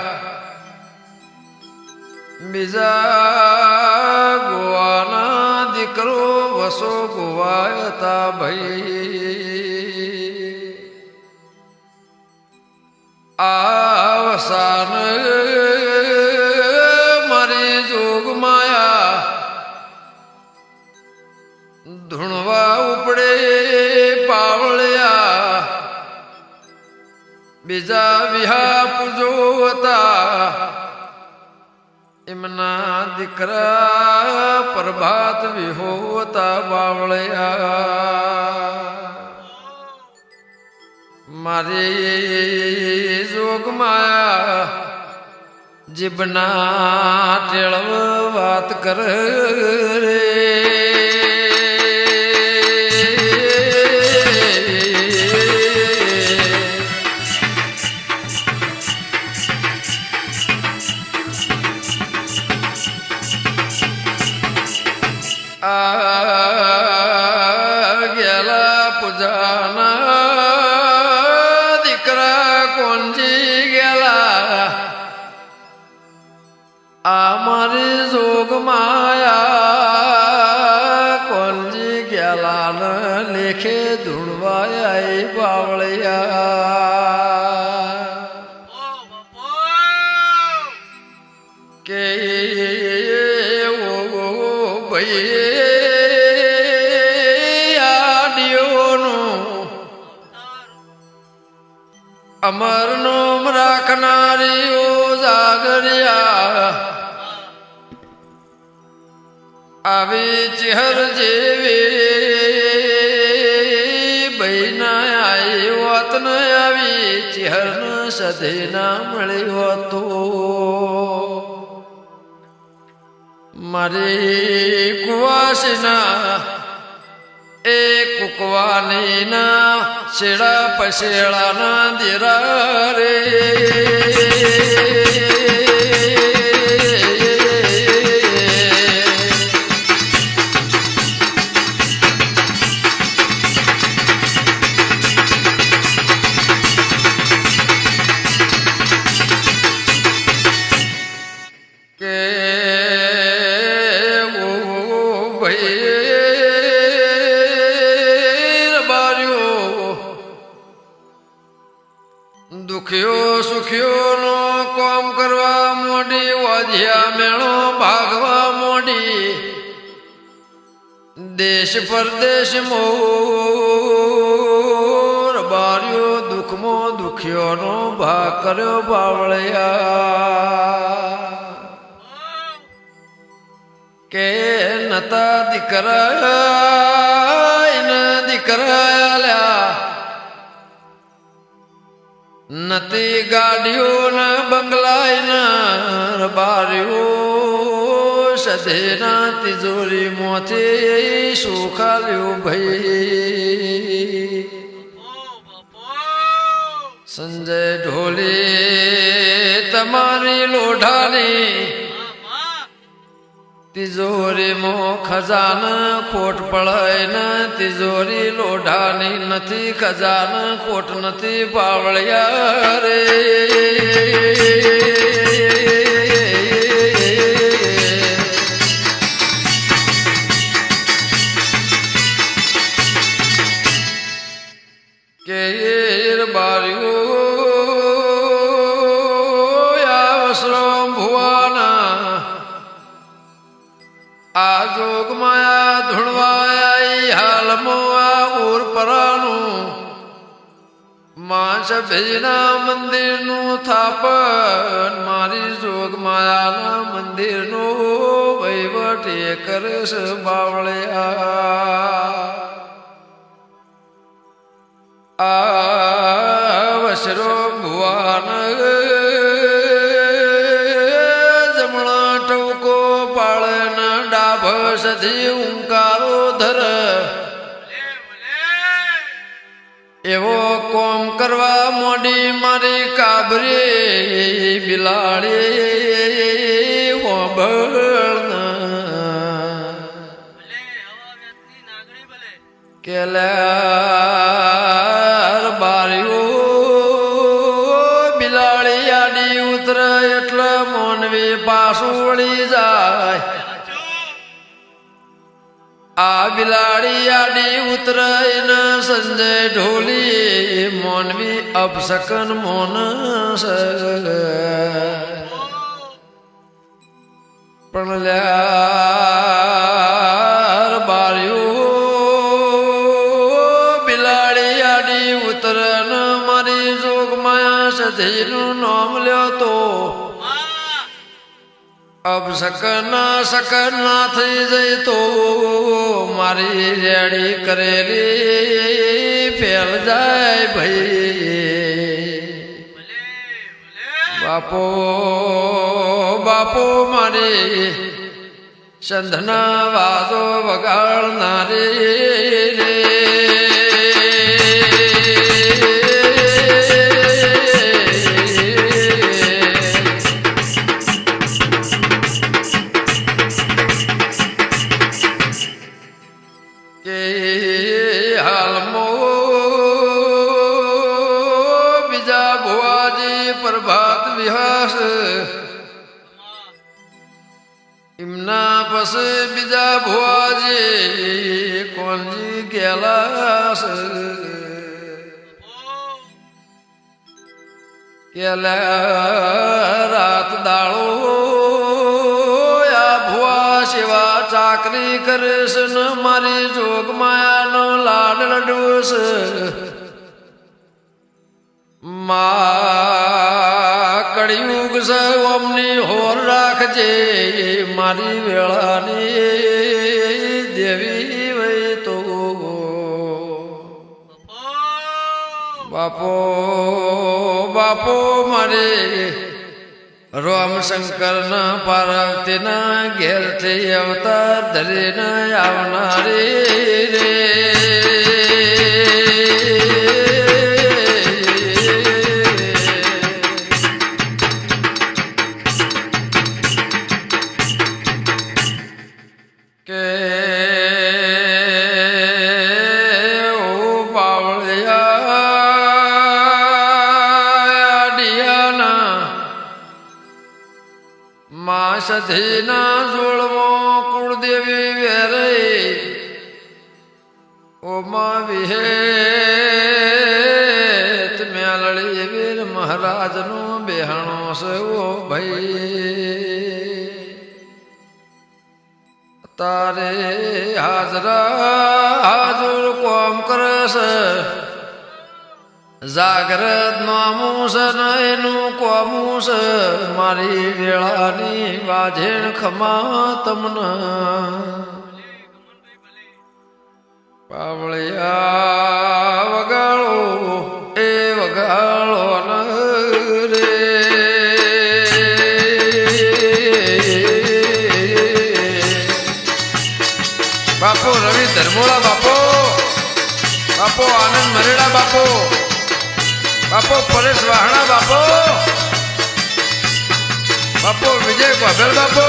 બીજા ગોવાના દીકરો વસો ગોવાયતા ભાઈ આવસાન મારી જોગ માયા ધૂણવા ઉપડે પાવળ્યા બીજા વિહા પૂજો હતા એમના દીકરા પ્રભાત વિહોતા બાવળ્યા મારી જોગમાં જીભના ટેળવ વાત કર રે ગેલા પૂજાના દીકરા કોણજી ગેલા આ મારી જોગ માયા કોણજી ગેલા ન લેખે ધૂણવાયા બાવળિયા કે ભાઈ અમર નોમ રાખનારીઓ જાગરિયા આવી ચહેર જેવી બહેના આવી હોત ન આવી ચહેર ન સધે ના મળ્યો હતો મારી કુવાસના એ કુકવાની ના શેડા પશેડા ના દીરા રે કે દુખ્યો સુખ્યો નો કોમ કરવા મોડી વાજ્યા મેળો ભાગવા મોડી દેશ પરદેશ મોર બાર્યો દુઃખમો દુખ્યો નો ભાગ કર્યો બાવળિયા કે નતા દીકરા નથી ગાડીઓ ના બંગલાય ના બારીઓ સધે ના તિજોરી મોથી સુખાલ્યું ભાઈ સંજય ઢોલી તમારી લોઢાની તિજોરી મો ખજાના ખોટ પડાય ને તિજોરી લોઢાની નથી ખજાના ખોટ નથી બાવળિયા રે કે બારીઓ આવશ્રમ ભુવાના આ જોગ માયા ધૂણવાયા હાલમો આ ઉર પરાનું માં સભેના મંદિરનું થાપન મારી જોગ માયાના મંદિરનું વહીવટ એ કરે છે બાવળિયા આ વસરો ભુવાન જમણા ટવકો પાળે સધી ઊંકારો ધર એવો કોમ કરવા મોડી મારી કાબરી બિલાડી કેલા બારીઓ બિલાડી આડી ઉતર એટલે મોનવી પાછું વળી જાય આ બિલાડી આડી ઉતરાઈને સંજય ઢોલી મોનવી અપસકન મોન પણ લ્યા બાર્યું બિલાડી આડી ઉતરન મારી જોગ માયા સધીનું નામ લ્યો તો અબ સકન ના થઈ જાય તો મારી રેડી કરેલી ફેલ જાય ભાઈ બાપો બાપો મારી સંધના વાજો વગાડનારી રે પ્રભાત વિહાસ એમના પછી બીજા ભુવાજી કોણજી ગેલાસ રાત દાળો આ ભુવા સેવા ચાકરી કરે છે ને મારી જોગ માયાનો લાડ લડુસ કળિયુગ છે ઓમની હોર રાખજે મારી વેળાની દેવી વૈ તો બાપો બાપો મારે રામશંકર ના પાર્વતી ના ઘેરથી અવતાર ધરીને આવનારી રે સધીના જોડવો કુળદેવી વેરે ઓમા વિહેત મેલડી વીર મહારાજનો બેહાણો છે ઓ ભાઈ તારે હાજરા હાજર કોમ કરે છે જાગ્રત નામું છે ને એનું કોમું છે મારી વેળાની વાજેણ ખમા તમને પાવળિયા વગાડો એ વગાડો રે બાપો રવિ ધર્મોળા બાપો બાપો આનંદ મરેડા બાપો બાપો પરેશ વાહણા બાપો બાપો વિજય ગોભેલ બાપો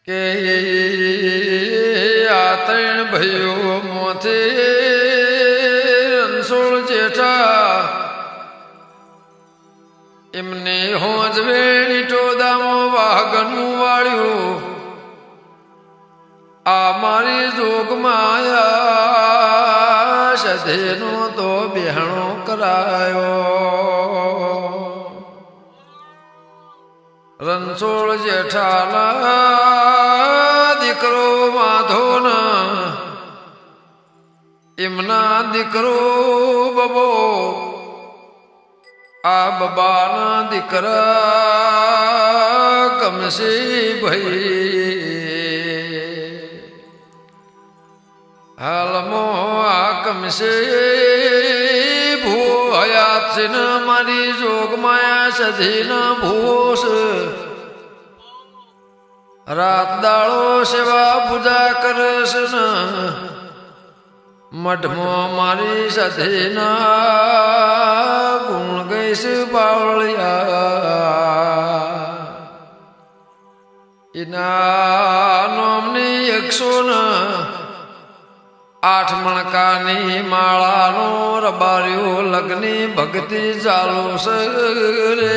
કે આ ત્રણ ભાઈઓ મોથે રણછોડ જેઠા એમને હોજ વેણી ટોદામો વાઘનું વાળ્યું આ મારી જોગ માયા સધેનો તો બેહણો કરાયો રણછોડ જેઠાના દીકરો માધોના એમના દીકરો બબો આ બબાના દીકરા કમસી ભાઈ હાલમો આ કમસે ભૂ હયાત છે ને મારી જોગ માયા સધીના ભૂસ રાત દાળો સેવા પૂજા કરે છે ને મઠમાં મારી સધીના ગુણ ગઈશ બાવળિયા એના નોમની 108 મણકાની માળાનો રબાર્યો લગ્ની ભક્તિ ચાલુ છે રે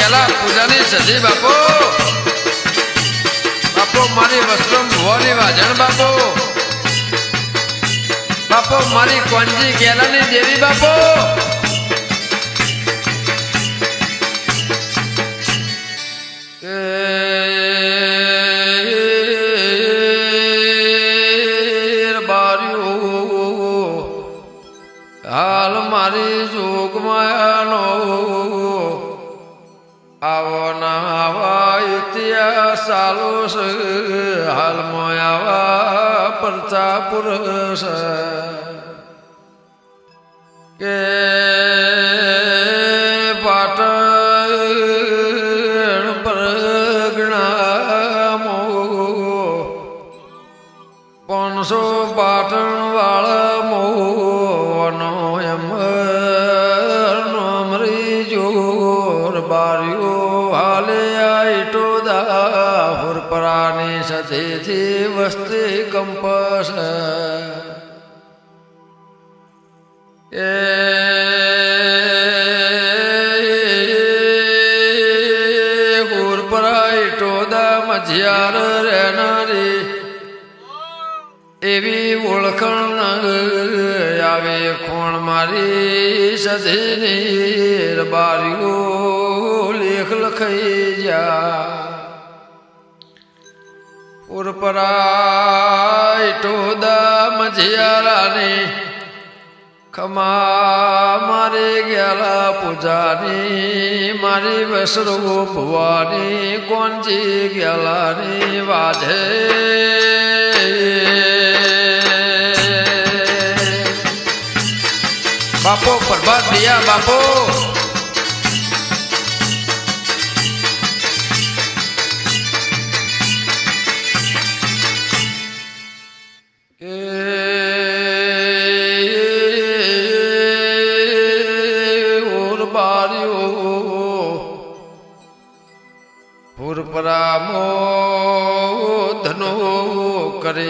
ગેલા પૂજાની સજી બાપો બાપો મારી વસ્ત્રમ ભુવાની વાજણ બાપો બાપો મારી કોંજી ગેલાની દેવી બાપો હાલ મારી જોગમાયાનો આવો ના આવા ઇતિહાસ ચાલો છે હાલમાં આવા પરચા પુરુષ કે પાટણ પરગણામો 500 પાટણ વાળા મોનો એમ નોમરી જોર બારીઓ હાલે આઈટો દા હુરપરાની સાથેથી વસ્તી કંપસ એ હુરપરા આઈટો દા મજિયાર રહેનારી એવી ઓળખણ આવે ખોણ મારી સધીની બારીઓ લેખ લખાઈ જા ઉરપરાય ટોદા મજિયારાની ખમા મારે ગેલા પૂજાની મારી વસરો ભુવાની કોંજી ગેલાની વાજે બાપો પ્રભાત દિયા બાપો ઓર બારીઓ પુરપરામો ધનો કરે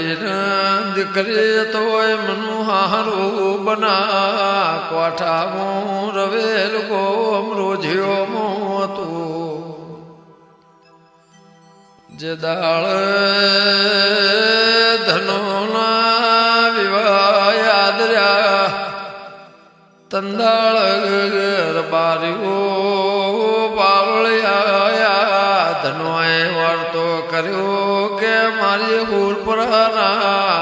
દીકરે તોય મનુ હારું બના કોઠામાં રવેલ ગોમ રોજ્યો મોતું જે દાળ ધનોના વિવાહ યાદ રહ્યા તંદાળ બારીઓ પાવળિયા ધનોએ વર્તો કર્યો કે મારી હુરપરાના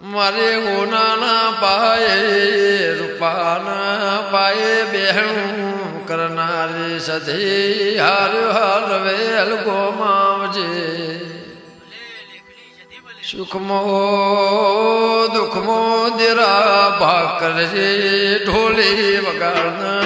મારે હોનાના પાયે રૂપાના પાયે બહેણું કરનારી સધી હાર્યો હાર વેલ ગોમાવજે સુખમો દુઃખમો દેરા ભાગ કરજે ઢોલી વગાડના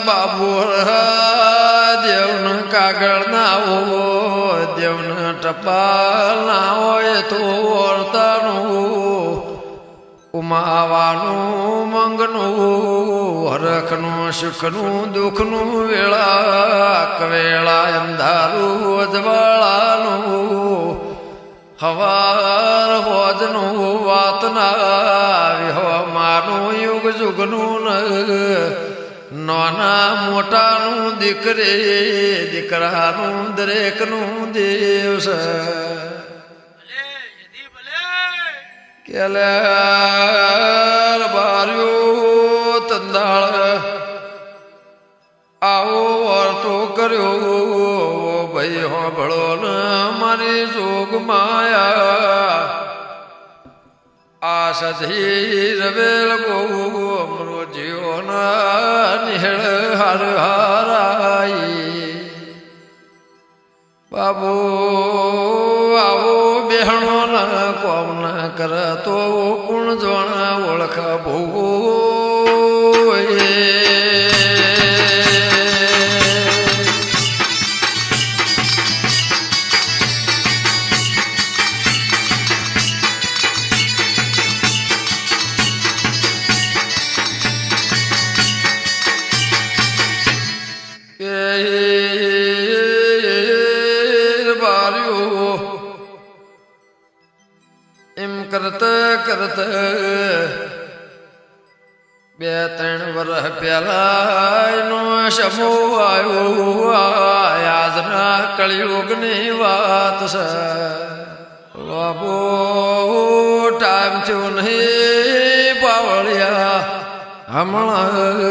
બાબુ દેવન કાગળ ના હોય દેવન ટપાલ ના હોય તો વર્તાનું ઉમાવાનું મંગનું હરખનું સુખનું દુઃખનું વેળા કવેળા અંધારું અજવાળાનું હવાર હોજનું વાત ના વિહો માનું યુગ જુગનું નાના મોટાનું દીકરે દીકરાનું દરેકનું દિવસ કેલ્યાર બાર્યો તંદાળ આવો વર્તો કર્યો ભાઈ હોભળો ને મારી જોગ માયા આ સધી રવેલ ગો અમરો જીવના નિહળ હાર હારાઈ બાબુ આવો બેહણો ના કોમ ના કરતો કોણ જોણા ઓળખ ભોગો 2-3 વર્ષ પહેલા એનો સમૂહ આવ્યો આજના કળિયુગની વાત છે બાબો ટાઈમ થયો નહીં પાવળિયા હમણાં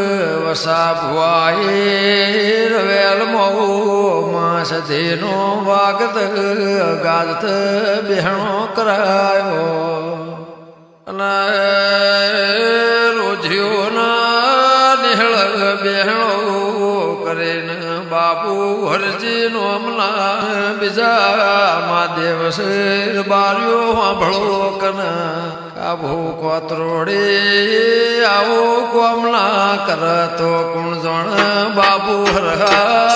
વસા ભુઆઈ રવેલ માં સધીનો વાગત ગાજત બહેણો કરાયો અને રોજિયોના નિહળ બહેણો કરીને બાપુ હરજીનો હમણાં બીજા મહાદેવ શેર બાર્યો સાંભળો કને આવો કોતરોડી આવો કોમલા કરતો કોણ જણ બાબુ હરહાય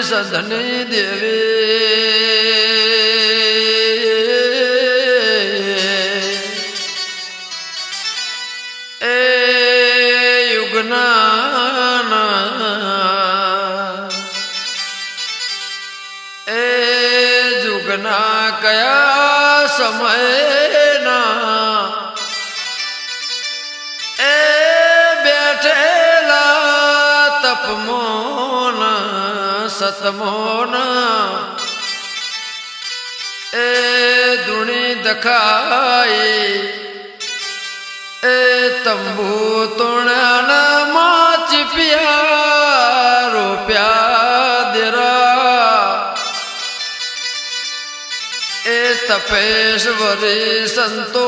સધની દેવી એ યુગના એ જુગના કયા સમયના એ બેઠેલા તપમોન સતમોન એ ધૂણી દખાઈ એ તંબુ તોણાના માં ચીપિયા રૂપિયા દેરા એ તપેશ્વરી સંતો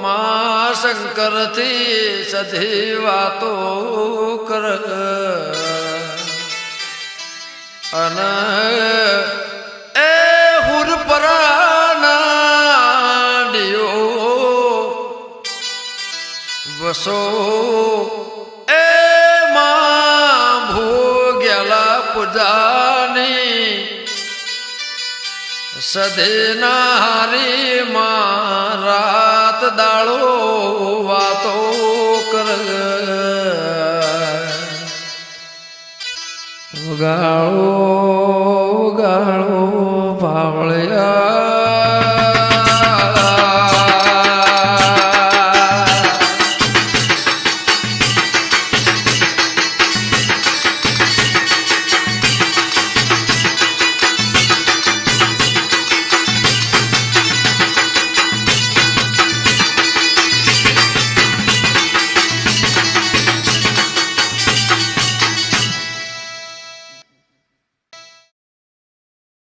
માં શંકરથી સધી વાતો કર અને એ હુરપરાના ડિયો વસો એ માં ભોગ્યાલા પૂજાની સદેના હારી માં રાત દાળો વાતો કર ગાળો ગાળો પાવળિયા